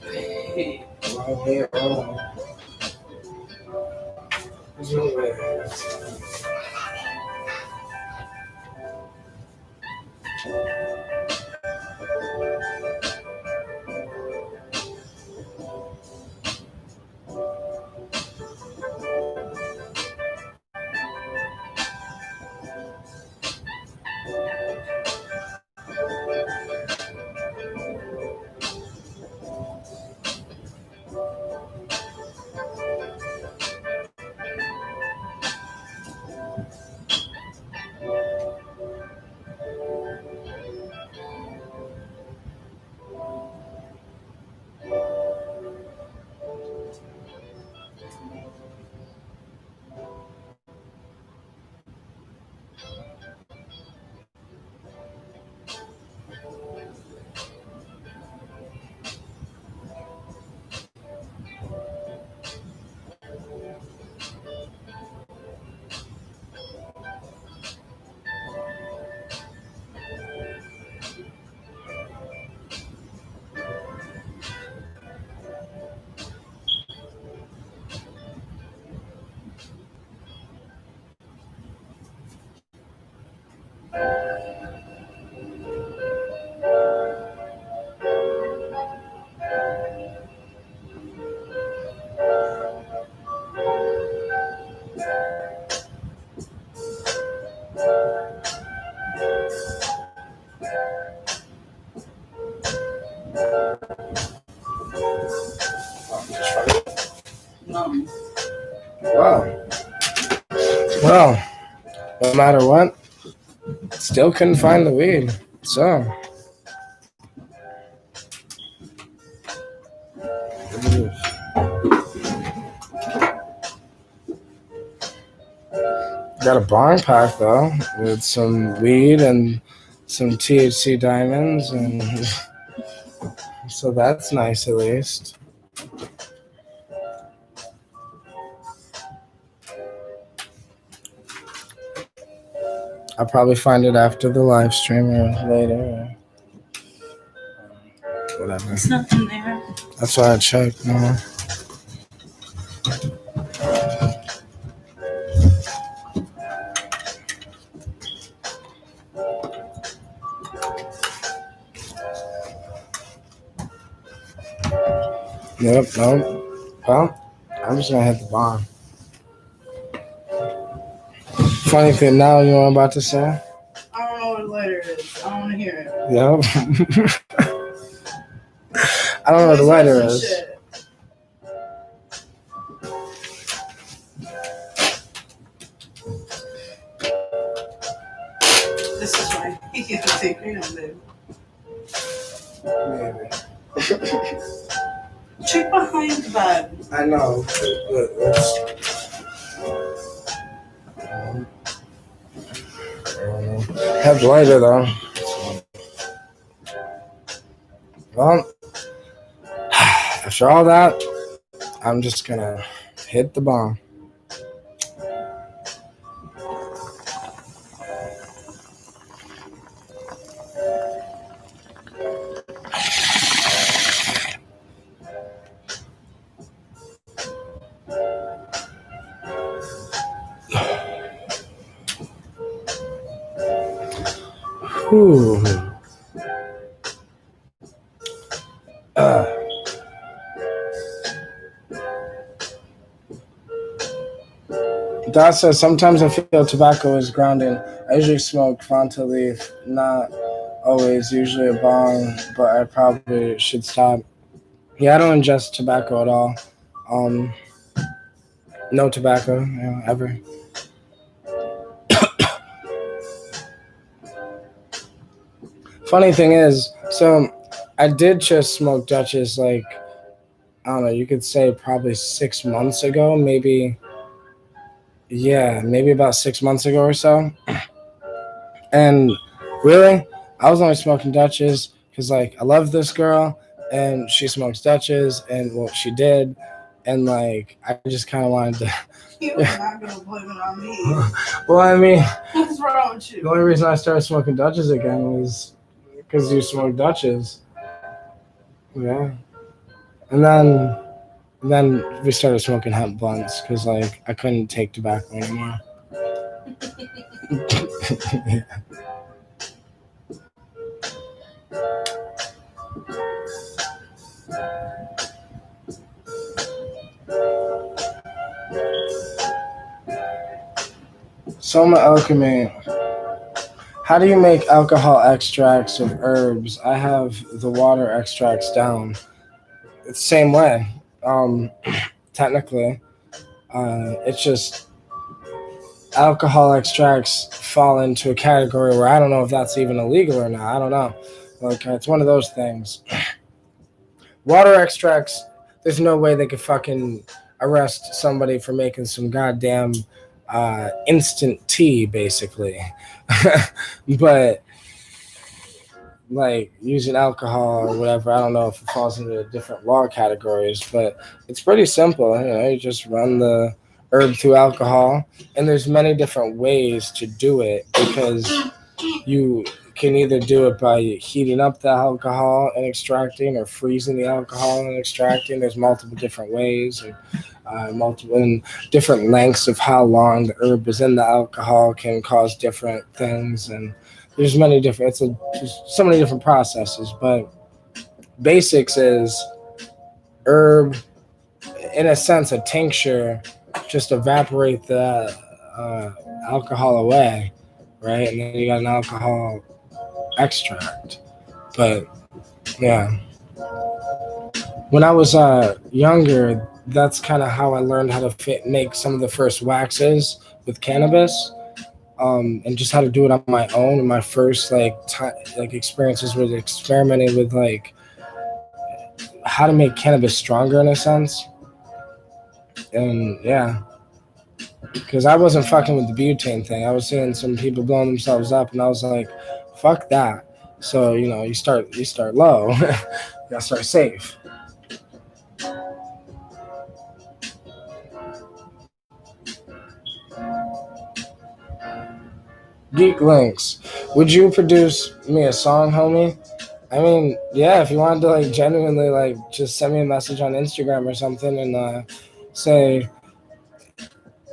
Hey. Well, here, oh. There's no way. Wow. Well, no matter what, still couldn't find the weed. So. Got a bong pack though, with some weed and some THC diamonds, and so that's nice at least. I'll probably find it after the live stream or later. Or whatever. There's nothing there. That's why I checked. No. Yep, nope. Well, I'm just gonna hit the bomb. Funny thing now, you know what I'm about to say? I don't know what a lighter is. I don't want to hear it. Yep. I don't know what a lighter is. Shit. This is why you get to take green on babe. Maybe. Check behind the bed. I know. Have lighter though. Well, after all that, I'm just gonna hit the bomb. Whew. Dad says sometimes I feel tobacco is grounding. I usually smoke Fanta leaf, not always, usually a bong, but I probably should stop. Yeah, I don't ingest tobacco at all. No tobacco, ever. Funny thing is, so I did just smoke Dutchess, like, I don't know, you could say probably 6 months ago, maybe about 6 months ago or so. And really, I was only smoking Dutchess because, like, I love this girl, and she smokes Dutchess, and, well, she did, and, like, I just kind of wanted to... You're not going to blame it on me. Well, I mean... What's wrong with you? The only reason I started smoking Dutchess again was because you smoke Dutchess. Yeah. And then we started smoking hemp blunts because, like, I couldn't take tobacco anymore. Yeah. Soma Alchemy. How do you make alcohol extracts of herbs? I have the water extracts down. It's the same way. Technically, it's just alcohol extracts fall into a category where I don't know if that's even illegal or not. I don't know. Like, it's one of those things. Water extracts, there's no way they could fucking arrest somebody for making some goddamn instant tea, basically. But like using alcohol or whatever, I don't know if it falls into different law categories, but it's pretty simple. You just run the herb through alcohol, and there's many different ways to do it, because you can either do it by heating up the alcohol and extracting, or freezing the alcohol and extracting. There's multiple different ways. And, multiple and different lengths of how long the herb is in the alcohol can cause different things, and there's many different. There's so many different processes, but basics is herb, in a sense, a tincture, just evaporate the alcohol away, right? And then you got an alcohol extract. But yeah, when I was younger, that's kind of how I learned how to make some of the first waxes with cannabis, and just how to do it on my own. And my first like experiences with experimenting with like how to make cannabis stronger in a sense. And yeah, because I wasn't fucking with the butane thing. I was seeing some people blowing themselves up, and I was like, "Fuck that." So you start low, you gotta start safe. Geek Links, would you produce me a song, homie? I mean, yeah, if you wanted to like genuinely like just send me a message on Instagram or something and say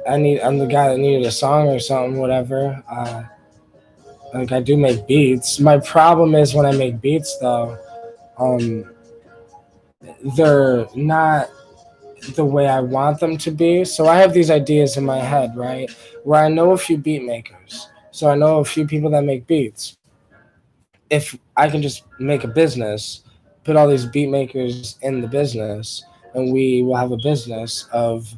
I'm the guy that needed a song or something, whatever. Like I do make beats. My problem is when I make beats though, um, they're not the way I want them to be. So I have these ideas in my head, right? Where I know a few beat makers. So I know a few people that make beats. If I can just make a business, put all these beat makers in the business, and we will have a business of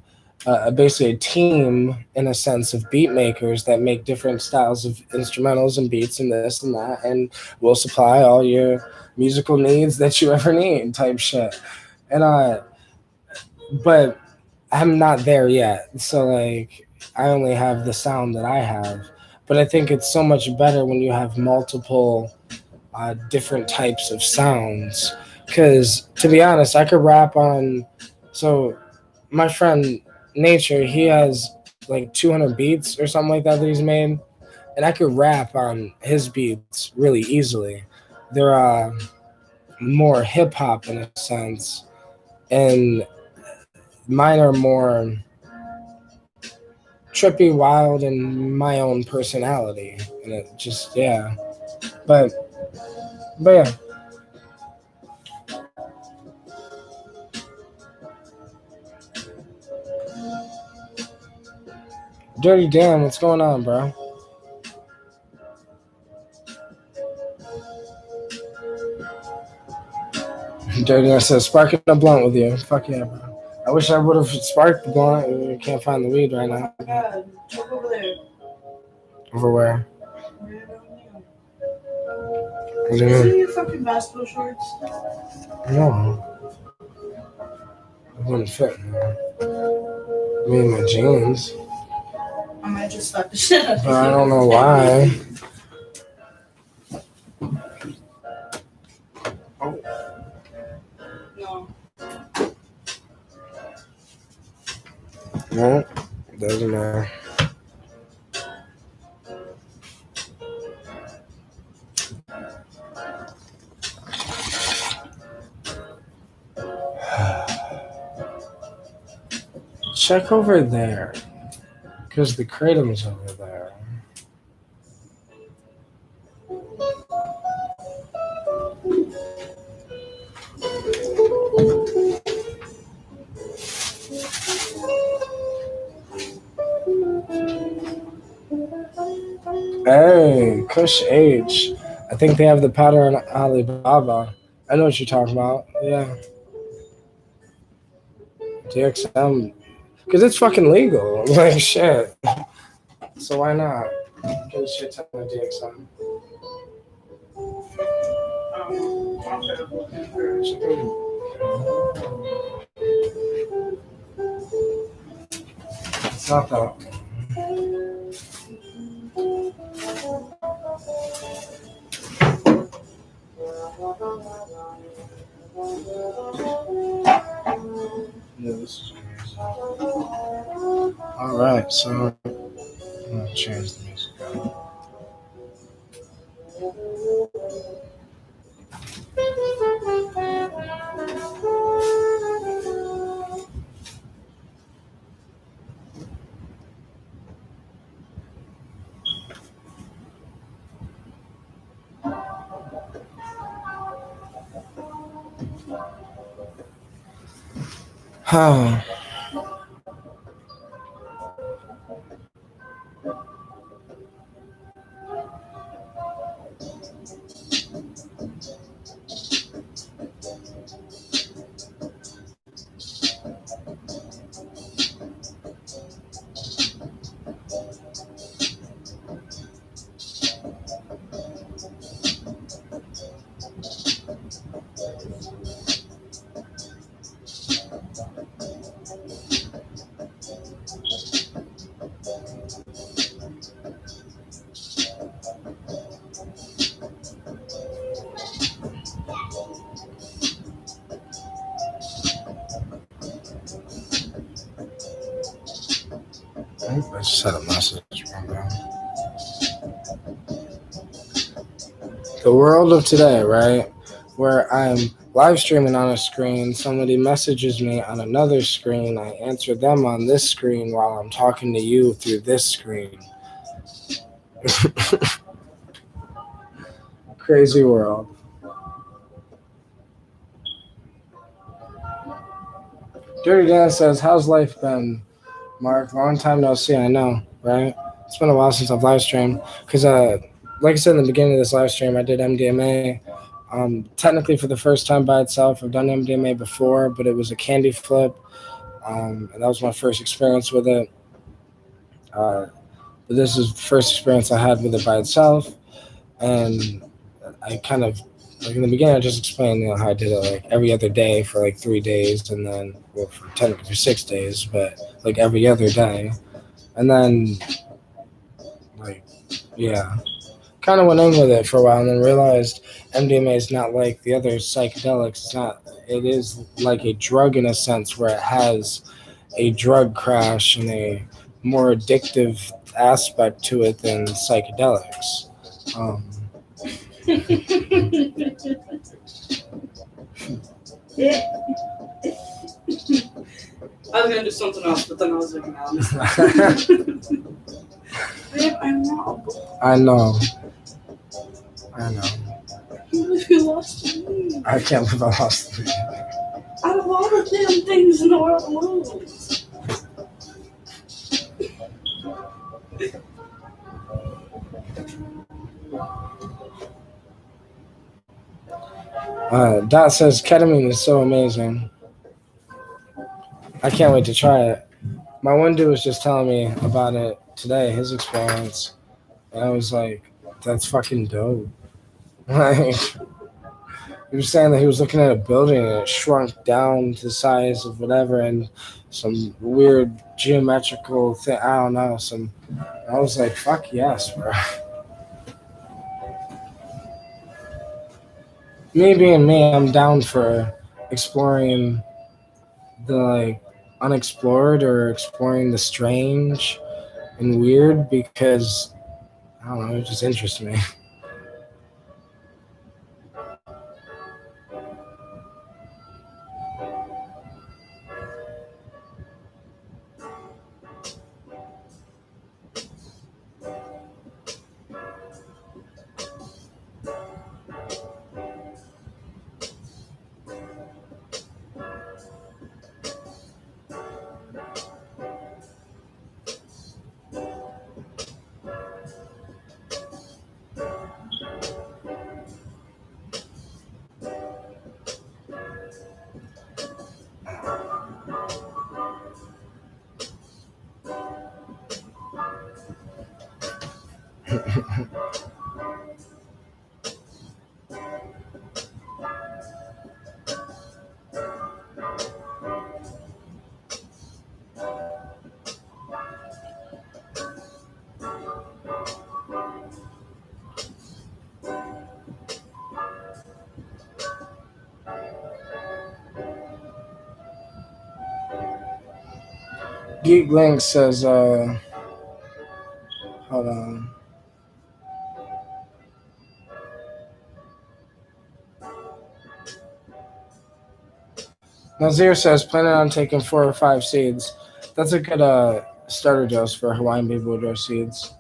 basically a team in a sense of beat makers that make different styles of instrumentals and beats and this and that, and we'll supply all your musical needs that you ever need type shit. And but I'm not there yet. So like I only have the sound that I have. But I think it's so much better when you have multiple different types of sounds. Because to be honest, I could rap on. So my friend Nature, he has like 200 beats or something like that he's made, and I could rap on his beats really easily. They're more hip hop in a sense, and mine are more trippy, wild, and my own personality, and it just yeah. But yeah. Dirty Dan, what's going on, bro? Dirty Dan says, sparking a blunt with you. Fuck yeah, bro. I wish I would have sparked the blunt. We can't find the weed right now. Oh my god, check over there. Over where? What do you See mean? your fucking basketball shorts? No. It wouldn't fit, man. Me and my jeans. I might just slap the shit out of you. But I don't know why. Oh. No. No, doesn't matter. Check over there, because the kratom's over there. Hey, Kush H. I think they have the powder on Alibaba. I know what you're talking about. Yeah. DXM. Because it's fucking legal. Like, shit. So why not? Get a shit ton of DXM. It's not that. Yeah, this is amazing. Alright, so I'm gonna change the music up. Oh. I just had a message from them. The world of today, right? Where I'm live streaming on a screen, somebody messages me on another screen, I answer them on this screen while I'm talking to you through this screen. Crazy world. Dirty Dan says, how's life been, Mark? Long time no see, I know, right? It's been a while since I've live streamed. Because, like I said in the beginning of this live stream, I did MDMA. Technically, for the first time by itself, I've done MDMA before, but it was a candy flip. And that was my first experience with it. But this is the first experience I had with it by itself. And I kind of, like in the beginning, I just explained, how I did it like every other day for like 3 days, and then, well, technically for 6 days, but like every other day. And then, like, yeah, kind of went in with it for a while and then realized MDMA is not like the other psychedelics. It is like a drug in a sense where it has a drug crash and a more addictive aspect to it than psychedelics. I was gonna do something else, but then I was like, no. I'm not. I know. You lost me. I can't believe I lost it. Out of all the damn things in the world to lose. Dot says ketamine is so amazing. I can't wait to try it. My one dude was just telling me about it today, his experience, and I was like, "That's fucking dope." Like, he was saying that he was looking at a building and it shrunk down to the size of whatever, and some weird geometrical thing. I don't know. I was like, "Fuck yes, bro." Me being me, I'm down for exploring the like unexplored or exploring the strange and weird because I don't know, it just interests me. Geek Link says, hold on. Nazir says, planning on taking 4 or 5 seeds. That's a good starter dose for Hawaiian baby woodrose seeds.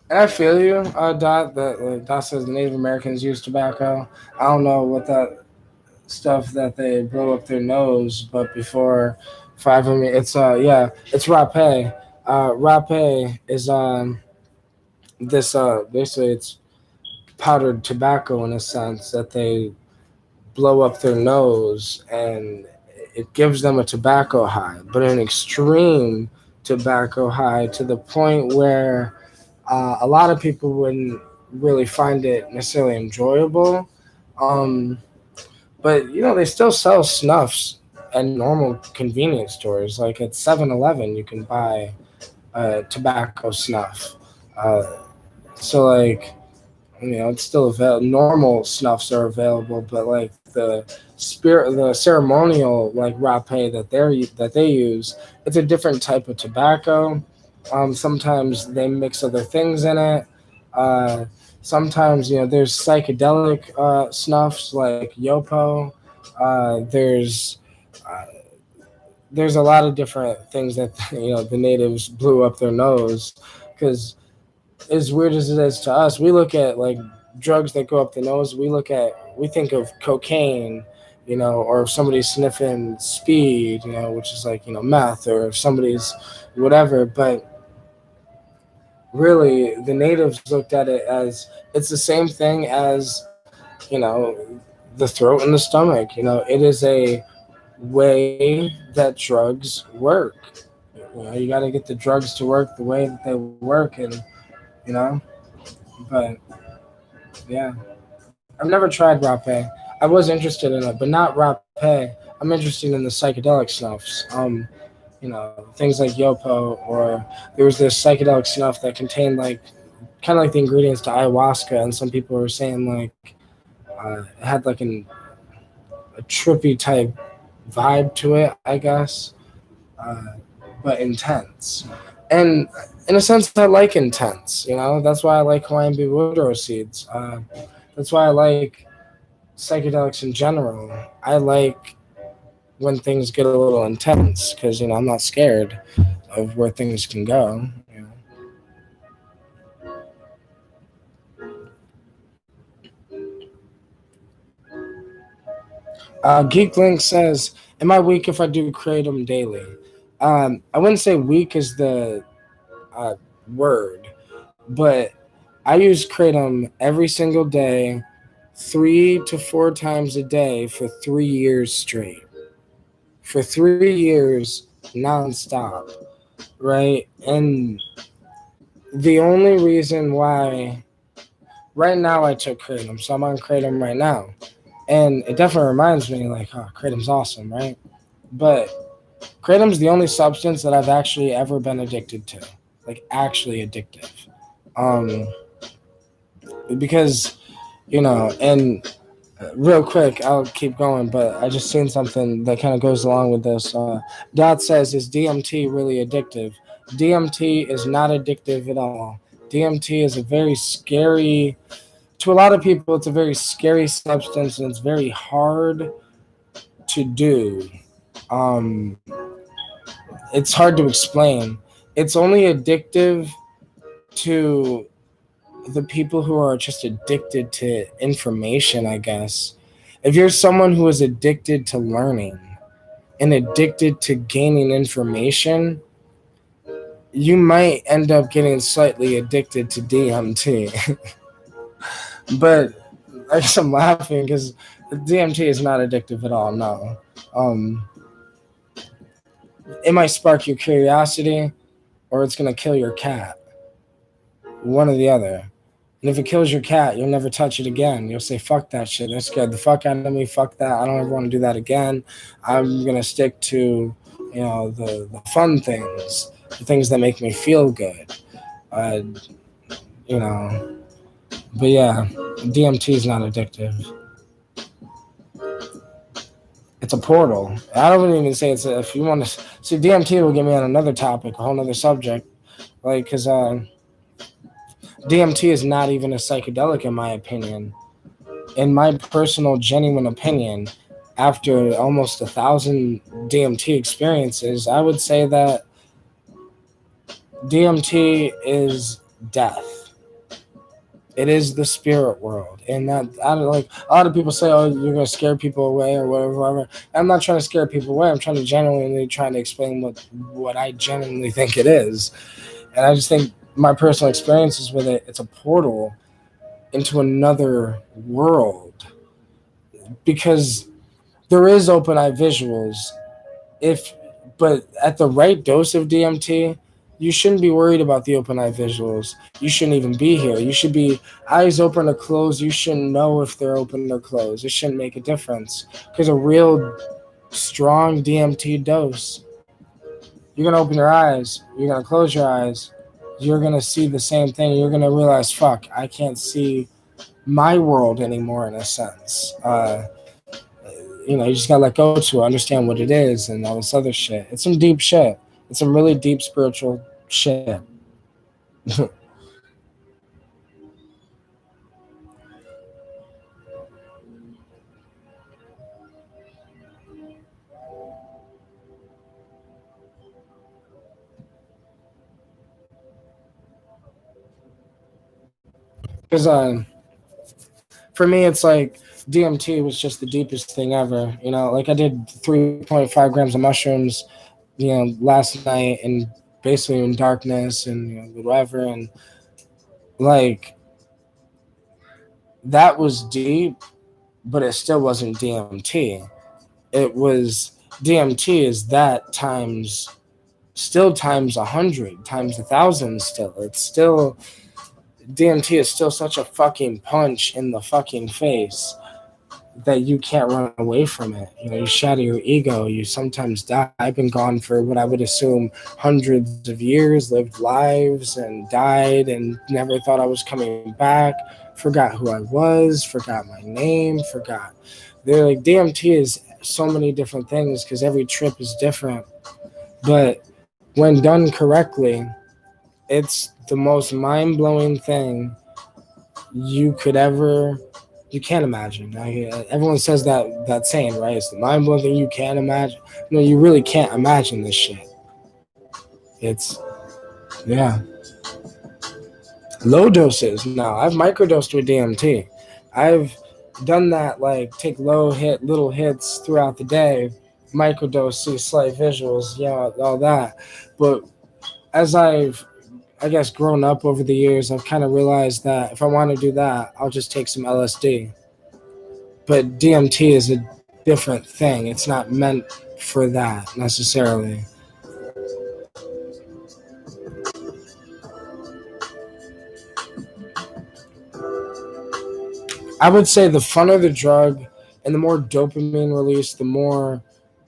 And I feel you, Dot. That Dot says the Native Americans use tobacco. I don't know what that stuff that they blow up their nose, but before 5 it's yeah, it's rapé. Rapé is this basically it's powdered tobacco in a sense that they blow up their nose and it gives them a tobacco high, but an extreme tobacco high to the point where a lot of people wouldn't really find it necessarily enjoyable. Um, but they still sell snuffs at normal convenience stores. Like at 7-Eleven, you can buy tobacco snuff. Uh, so like it's still available. Normal snuffs are available, but like the ceremonial like rapé that they use, it's a different type of tobacco. Sometimes they mix other things in it. Uh, Sometimes there's psychedelic snuffs like Yopo. There's a lot of different things that the natives blew up their nose because as weird as it is to us, we look at like drugs that go up the nose. We think of cocaine, or if somebody's sniffing speed, which is like meth, or if somebody's whatever. But really, the natives looked at it as it's the same thing as the throat and the stomach. It is a way that drugs work. You got to get the drugs to work the way that they work, and you know. But yeah, I've never tried rapé. I was interested in it, but not rapé. I'm interested in the psychedelic snuffs. Things like Yopo, or there was this psychedelic snuff that contained like kind of like the ingredients to ayahuasca, and some people were saying like it had like a trippy type vibe to it, I guess, uh, but intense. And in a sense, I like intense. That's why I like Hawaiian bewildro seeds. That's why I like psychedelics in general. I like when things get a little intense because I'm not scared of where things can go. Geeklink says, "Am I weak if I do kratom daily?" I wouldn't say weak is the uh, word, but I use kratom every single day, 3 to 4 times a day for 3 years straight. For 3 years, nonstop, right? And the only reason why, right now, I took kratom, so I'm on kratom right now, and it definitely reminds me, like, oh, kratom's awesome, right? But kratom's the only substance that I've actually ever been addicted to, like, actually addictive, um, because and real quick, I'll keep going, but I just seen something that kind of goes along with this. Dot says, "Is DMT really addictive?" DMT is not addictive at all. DMT is a very scary, to a lot of people, it's a very scary substance and it's very hard to do. Um, it's hard to explain. It's only addictive to the people who are just addicted to information, I guess. If you're someone who is addicted to learning and addicted to gaining information, you might end up getting slightly addicted to DMT. But I guess I'm laughing because DMT is not addictive at all. No. Um, it might spark your curiosity, or it's gonna kill your cat. One or the other. And if it kills your cat, you'll never touch it again. You'll say, fuck that shit. That scared the fuck out of me. Fuck that. I don't ever want to do that again. I'm going to stick to, the fun things, the things that make me feel good. Uh, you know, but yeah, DMT is not addictive. It's a portal. I don't even say if you want to see DMT will get me on another topic, a whole other subject. Like, because DMT is not even a psychedelic in my opinion. In my personal, genuine opinion, after almost 1,000 DMT experiences, I would say that DMT is death. It is the spirit world, and that I don't like. A lot of people say, "Oh, you're gonna scare people away or whatever." Whatever. I'm not trying to scare people away. I'm trying to genuinely trying to explain what I genuinely think it is, and I just think my personal experiences with it. It's a portal into another world because there is open eye visuals. If but at the right dose of DMT, you shouldn't be worried about the open eye visuals. You shouldn't even be here. You should be eyes open or closed. You shouldn't know if they're open or closed. It shouldn't make a difference because a real strong DMT dose, you're gonna open your eyes. You're gonna close your eyes. You're gonna see the same thing. You're gonna realize, fuck, I can't see my world anymore in a sense. You just gotta let go to understand what it is and all this other shit. It's some deep shit. It's some really deep spiritual shit. Because for me, it's like DMT was just the deepest thing ever. Like I did 3.5 grams of mushrooms, last night, and basically in darkness and whatever, and like that was deep, but it still wasn't DMT. It was DMT is that times still times 100 times 1,000. Still, it's still DMT is still such a fucking punch in the fucking face that you can't run away from it. You shatter your ego. You sometimes die. I've been gone for what I would assume hundreds of years, lived lives and died and never thought I was coming back. Forgot who I was, forgot my name, forgot. They're like, DMT is so many different things because every trip is different. But when done correctly, it's the most mind-blowing thing you could ever you can't imagine. Everyone says that saying, right? It's the mind-blowing thing you can't imagine. No, you really can't imagine this shit. It's yeah. Low doses. Now I've microdosed with DMT. I've done that, like take little hits throughout the day, microdose, see slight visuals, all that. But as I guess grown up over the years, I've kind of realized that if I want to do that, I'll just take some LSD. But DMT is a different thing. It's not meant for that necessarily. I would say the funner the drug and the more dopamine release, the more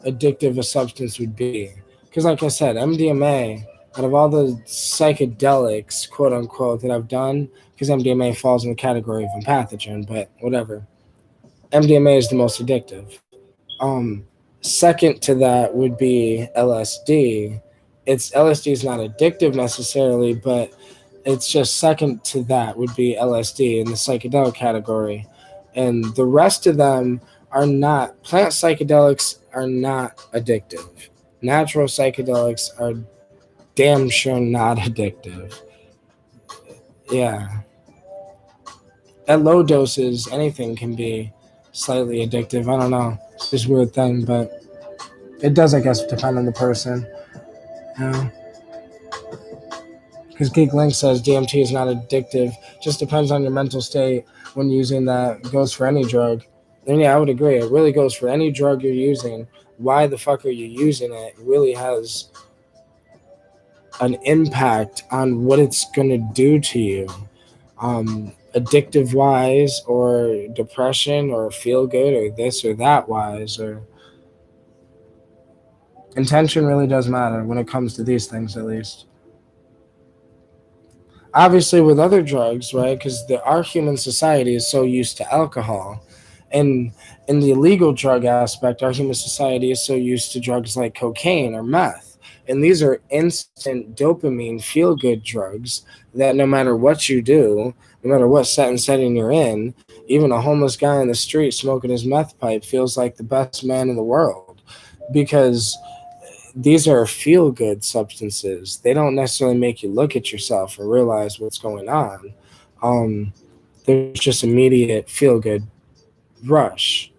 addictive a substance would be. Because, like I said, MDMA, out of all the psychedelics, quote unquote, that I've done, because MDMA falls in the category of empathogen, but whatever, MDMA is the most addictive. Um, Second to that would be LSD. LSD is not addictive necessarily, but it's just second to that would be LSD in the psychedelic category. And the rest of them are not. Plant psychedelics are not addictive. Natural psychedelics are damn sure not addictive. Yeah. At low doses, anything can be slightly addictive. I don't know. It's just a weird thing, but it does, I guess, depend on the person. Yeah. Because Geek Link says DMT is not addictive. Just depends on your mental state when using that. It goes for any drug. And yeah, I would agree. It really goes for any drug you're using. Why the fuck are you using it? It really has an impact on what it's going to do to you. Addictive wise, or depression, or feel good, or this or that wise, or intention really does matter when it comes to these things, at least. Obviously with other drugs, right? Because our human society is so used to alcohol, and in the illegal drug aspect, our human society is so used to drugs like cocaine or meth, and these are instant dopamine feel good drugs that no matter what you do, no matter what setting you're in, even a homeless guy in the street smoking his meth pipe feels like the best man in the world, because these are feel good substances. They don't necessarily make you look at yourself or realize what's going on. Um, there's just immediate feel good rush.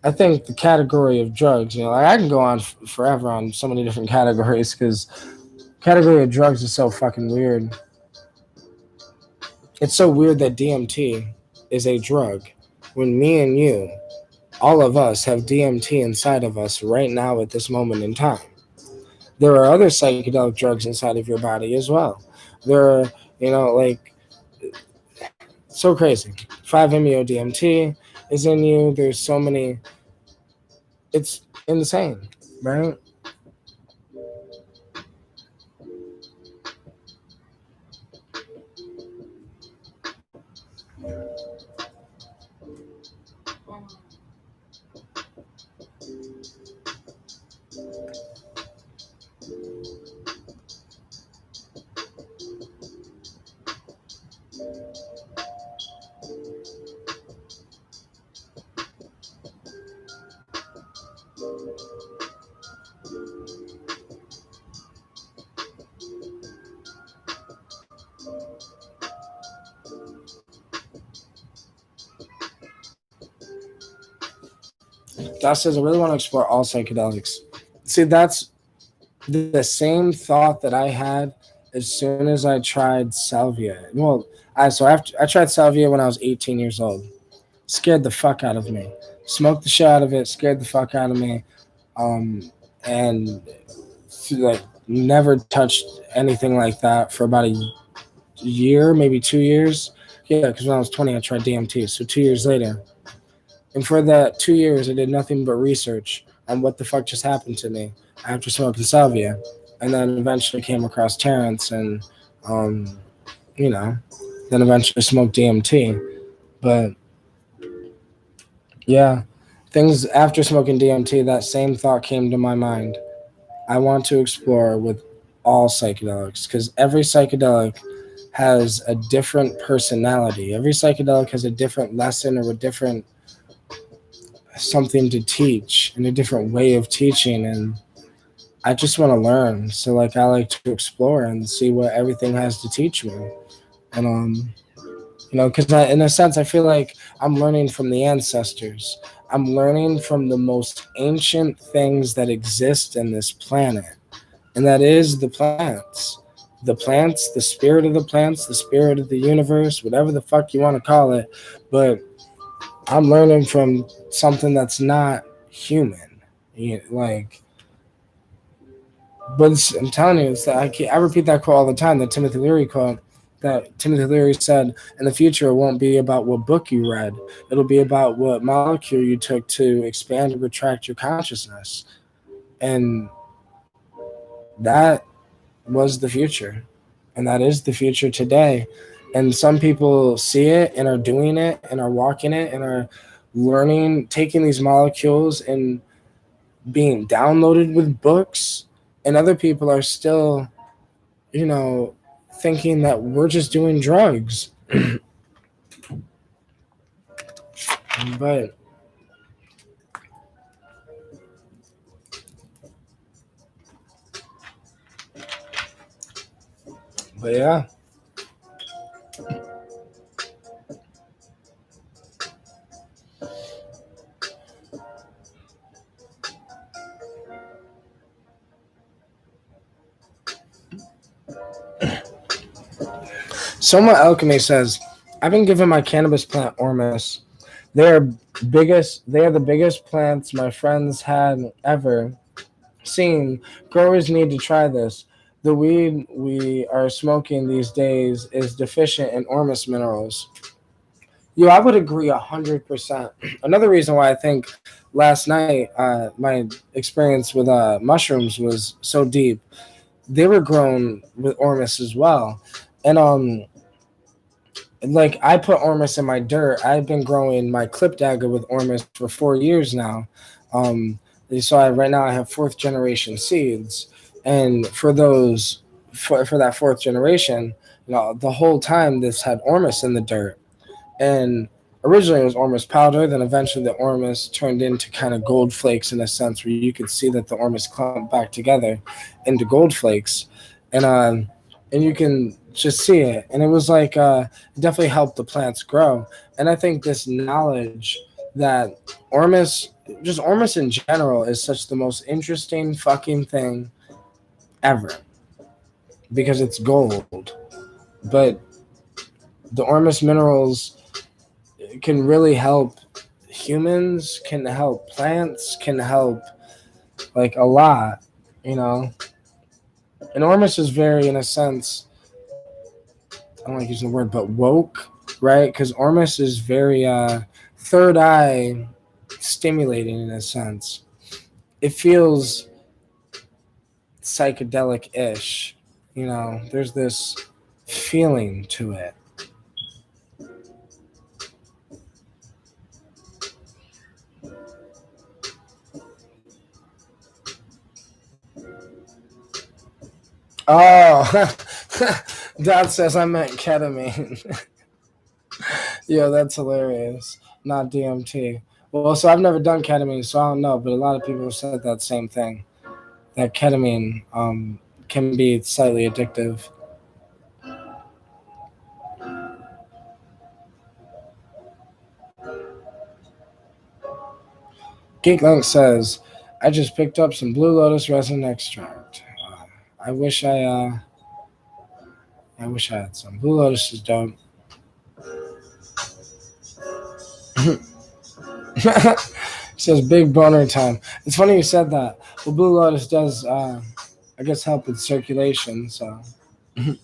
I think the category of drugs, like I can go on forever on so many different categories because category of drugs is so fucking weird. It's so weird that DMT is a drug when me and you, all of us, have DMT inside of us right now at this moment in time. There are other psychedelic drugs inside of your body as well. There are, like, so crazy. 5-MeO DMT is in you. There's so many. It's insane, right? That says I really want to explore all psychedelics. See, that's the same thought that I had as soon as I tried salvia. Well, after I tried salvia when I was 18 years old. Scared the fuck out of me. Smoked the shit out of it. Scared the fuck out of me. And like never touched anything like that for about a year, maybe 2 years. Yeah, because when I was 20, I tried DMT. So 2 years later. And for that 2 years, I did nothing but research on what the fuck just happened to me after smoking salvia. And then eventually came across Terrence and, then eventually smoked DMT. But, yeah, things after smoking DMT, that same thought came to my mind. I want to explore with all psychedelics because every psychedelic has a different personality. Every psychedelic has a different lesson or a different something to teach and a different way of teaching, and I just want to learn. So like I like to explore and see what everything has to teach me. And because in a sense I feel like I'm learning from the ancestors. I'm learning from the most ancient things that exist in this planet, and that is the plants. The plants, the spirit of the plants, the spirit of the universe, whatever the fuck you want to call it. But I'm learning from something that's not human. But I'm telling you, it's that I repeat that quote all the time, the Timothy Leary quote, that Timothy Leary said, in the future, it won't be about what book you read. It'll be about what molecule you took to expand and retract your consciousness. And that was the future. And that is the future today. And some people see it and are doing it and are walking it and are learning, taking these molecules and being downloaded with books. And other people are still, thinking that we're just doing drugs. But yeah. Soma Alchemy says, I've been given my cannabis plant Ormus. They are the biggest plants my friends had ever seen. Growers need to try this. The weed we are smoking these days is deficient in Ormus minerals. I would agree 100%. Another reason why I think last night my experience with mushrooms was so deep. They were grown with Ormus as well, and like I put Ormus in my dirt. I've been growing my clip dagger with Ormus for 4 years now. So right now I have 4th generation seeds, and for those for that 4th generation, the whole time this had Ormus in the dirt, and originally it was Ormus powder. Then eventually the Ormus turned into kind of gold flakes in a sense where you could see that the Ormus clumped back together into gold flakes, and and you can just see it. And it was like it definitely helped the plants grow. And I think this knowledge that Ormus, just Ormus in general, is such the most interesting fucking thing ever because it's gold. But the Ormus minerals can really help humans, can help plants, can help like a lot, you know. And Ormus is very, in a sense, I don't like using the word, but woke, right? Because Ormus is very third eye stimulating in a sense. It feels psychedelic ish, you know. There's this feeling to it. Oh, Dad says I meant ketamine. Yeah, that's hilarious. Not DMT. Well, so I've never done ketamine, so I don't know. But a lot of people have said that same thing. That ketamine can be slightly addictive. Geekling says, "I just picked up some Blue Lotus resin extract. I wish I wish I had some. Blue Lotus is dope." Says big boner time. It's funny you said that. Well, Blue Lotus does, I guess, help with circulation. So I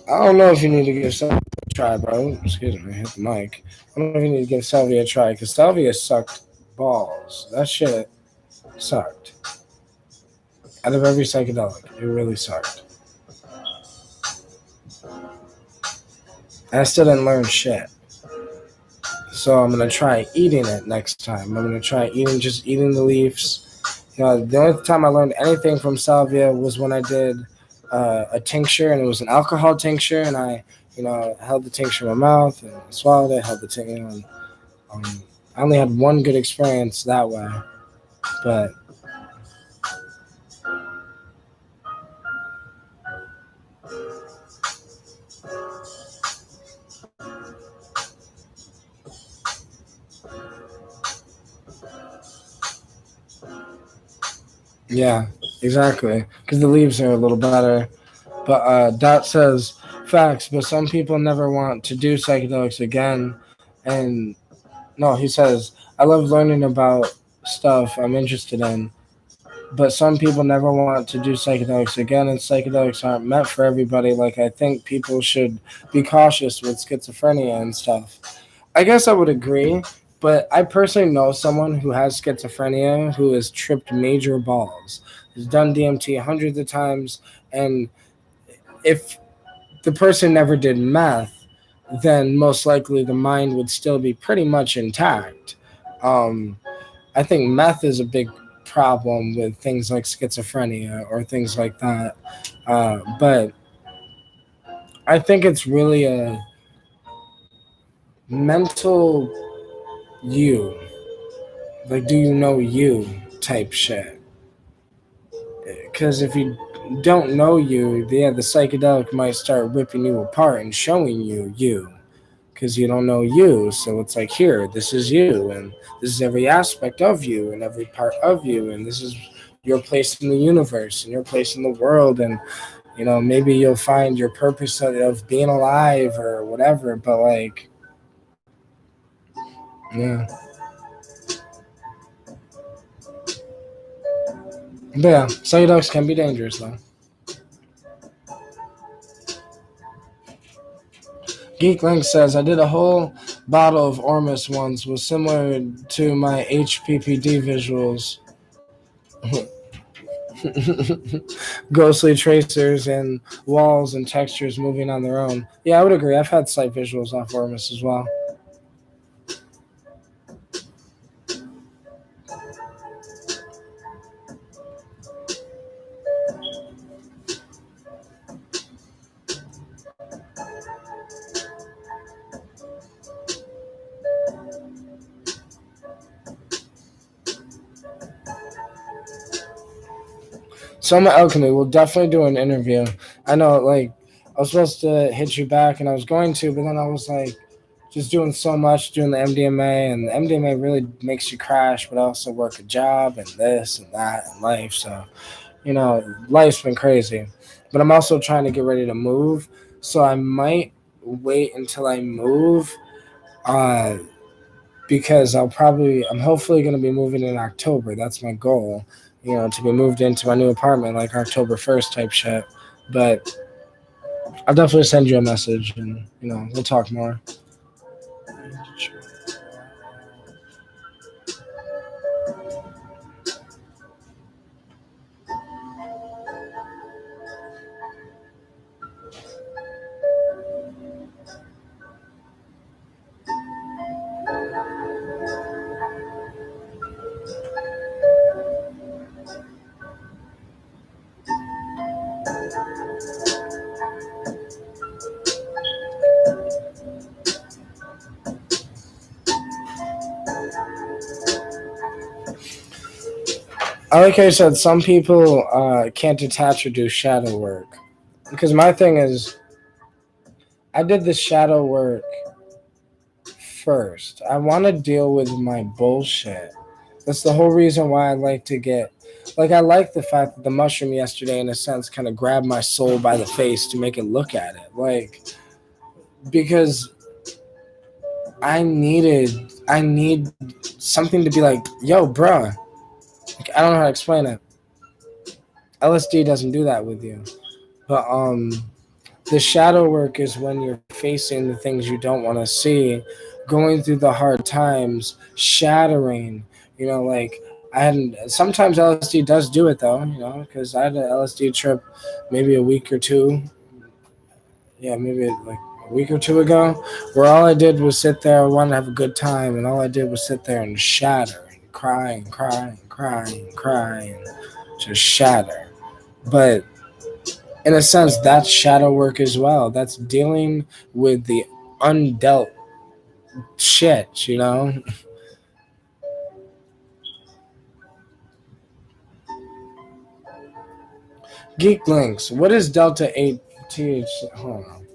don't know if you need to give salvia a try, bro. Excuse me, hit the mic. I don't know if you need to give salvia a try because salvia sucked balls. That shit sucked. Out of every psychedelic, it really sucked. And I still didn't learn shit. So I'm gonna try eating it next time. I'm gonna try eating the leaves. You know, the only time I learned anything from salvia was when I did a tincture, and it was an alcohol tincture, and I, held the tincture in my mouth and swallowed it. Held the tincture, I only had one good experience that way, but yeah, exactly, because the leaves are a little better. But Dot says facts, but some people never want to do psychedelics again, and no, he says I love learning about stuff I'm interested in. But some people never want to do psychedelics again, and psychedelics aren't meant for everybody. Like, I think people should be cautious with schizophrenia and stuff. I guess I would agree, but I personally know someone who has schizophrenia who has tripped major balls, has done DMT hundreds of times, and if the person never did meth, then most likely the mind would still be pretty much intact. Um, I think meth is a big problem with things like schizophrenia or things like that. But I think it's really a mental you, like, do you know you type shit. Because if you don't know you, yeah, the psychedelic might start ripping you apart and showing you. Because you don't know you. So it's like, here, this is you, and this is every aspect of you, and every part of you, and this is your place in the universe, and your place in the world, and maybe you'll find your purpose of being alive or whatever. But like, yeah, but yeah, psychedelics can be dangerous though. Geekling says, I did a whole bottle of Ormus once, was similar to my HPPD visuals. Ghostly tracers and walls and textures moving on their own. Yeah, I would agree. I've had sight visuals off Ormus as well. Soma Alchemy, we'll definitely do an interview. I know, like, I was supposed to hit you back, and I was going to, but then I was like, just doing so much, doing the MDMA, and the MDMA really makes you crash, but I also work a job and this and that and life. So, life's been crazy. But I'm also trying to get ready to move, so I might wait until I move, uh, because I'm hopefully going to be moving in October. That's my goal, to be moved into my new apartment like October 1st type shit. But I'll definitely send you a message and, we'll talk more. I like how you said some people can't detach or do shadow work. Because my thing is, I did the shadow work first. I want to deal with my bullshit. That's the whole reason why I like to get. Like, I like the fact that the mushroom yesterday, in a sense, kind of grabbed my soul by the face to make it look at it. Like, because I need something to be like, yo, bruh. Like, I don't know how to explain it. LSD doesn't do that with you. But, the shadow work is when you're facing the things you don't want to see, going through the hard times, shattering. Like I hadn't. Sometimes LSD does do it though. Because I had an LSD trip, maybe a week or two. Yeah, maybe like a week or two ago, where all I did was sit there. I wanted to have a good time, and all I did was sit there and shatter and cry and cry and cry and cry and just shatter. But in a sense, that's shadow work as well. That's dealing with the undealt shit. Geek links. What is Delta 8 THC? Hold on.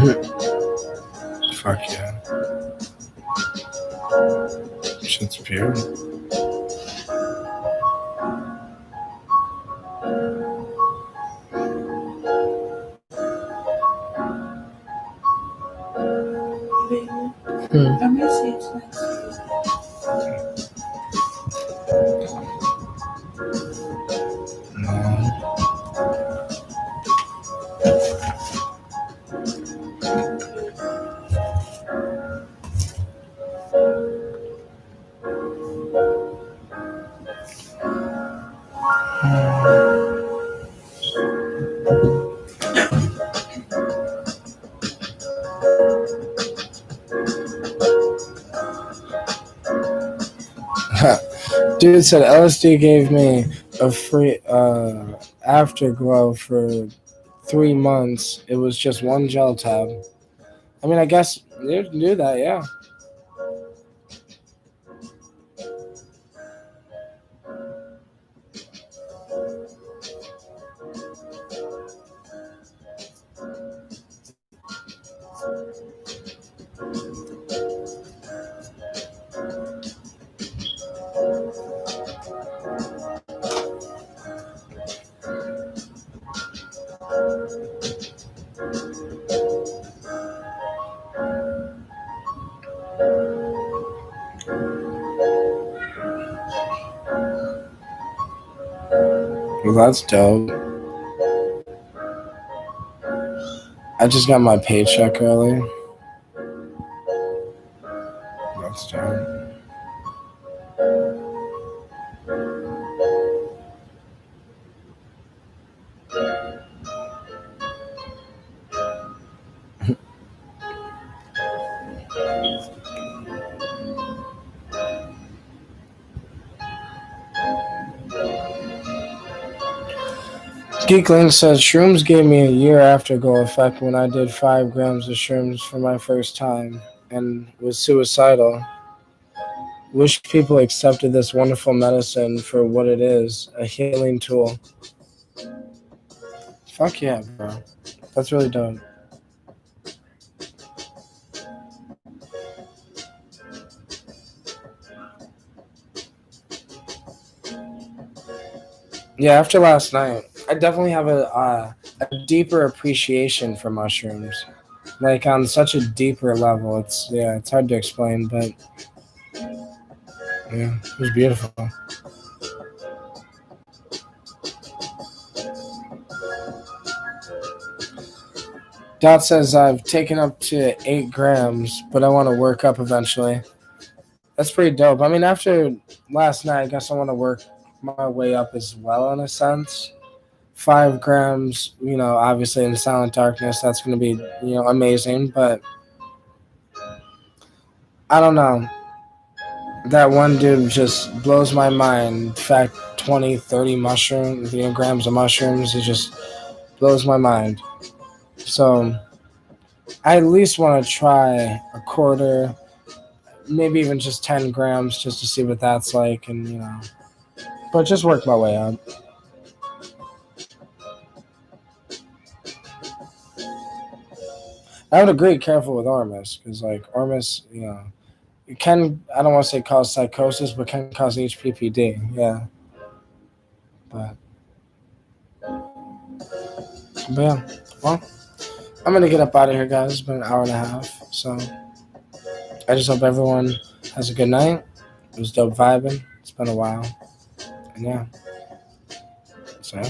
Okay. Fuck yeah. Shit's pure. I'm gonna see it's next No. Dude said LSD gave me a free afterglow for 3 months. It was just one gel tab. I mean, I guess you can do that, yeah. Well, that's dope. I just got my paycheck early. That's dope. Geekling says shrooms gave me a year afterglow effect when I did 5 grams of shrooms for my first time and was suicidal. Wish people accepted this wonderful medicine for what it is, a healing tool. Fuck yeah, bro. That's really dope. Yeah, after last night, I definitely have a deeper appreciation for mushrooms. Like on such a deeper level. It's hard to explain, but yeah, it was beautiful. Dot says I've taken up to 8 grams, but I want to work up eventually. That's pretty dope. I mean, after last night, I guess I want to work my way up as well in a sense. 5 grams, obviously in Silent Darkness, that's going to be, amazing. But I don't know. That one dude just blows my mind. In fact, 20, 30 mushrooms, grams of mushrooms, it just blows my mind. So I at least want to try a quarter, maybe even just 10 grams just to see what that's like. And, but just work my way up. I would agree, careful with Ormus, because Ormus, it can, I don't want to say cause psychosis, but can cause HPPD, yeah. But yeah, well, I'm going to get up out of here, guys. It's been an hour and a half, so I just hope everyone has a good night. It was dope vibing. It's been a while, and yeah, so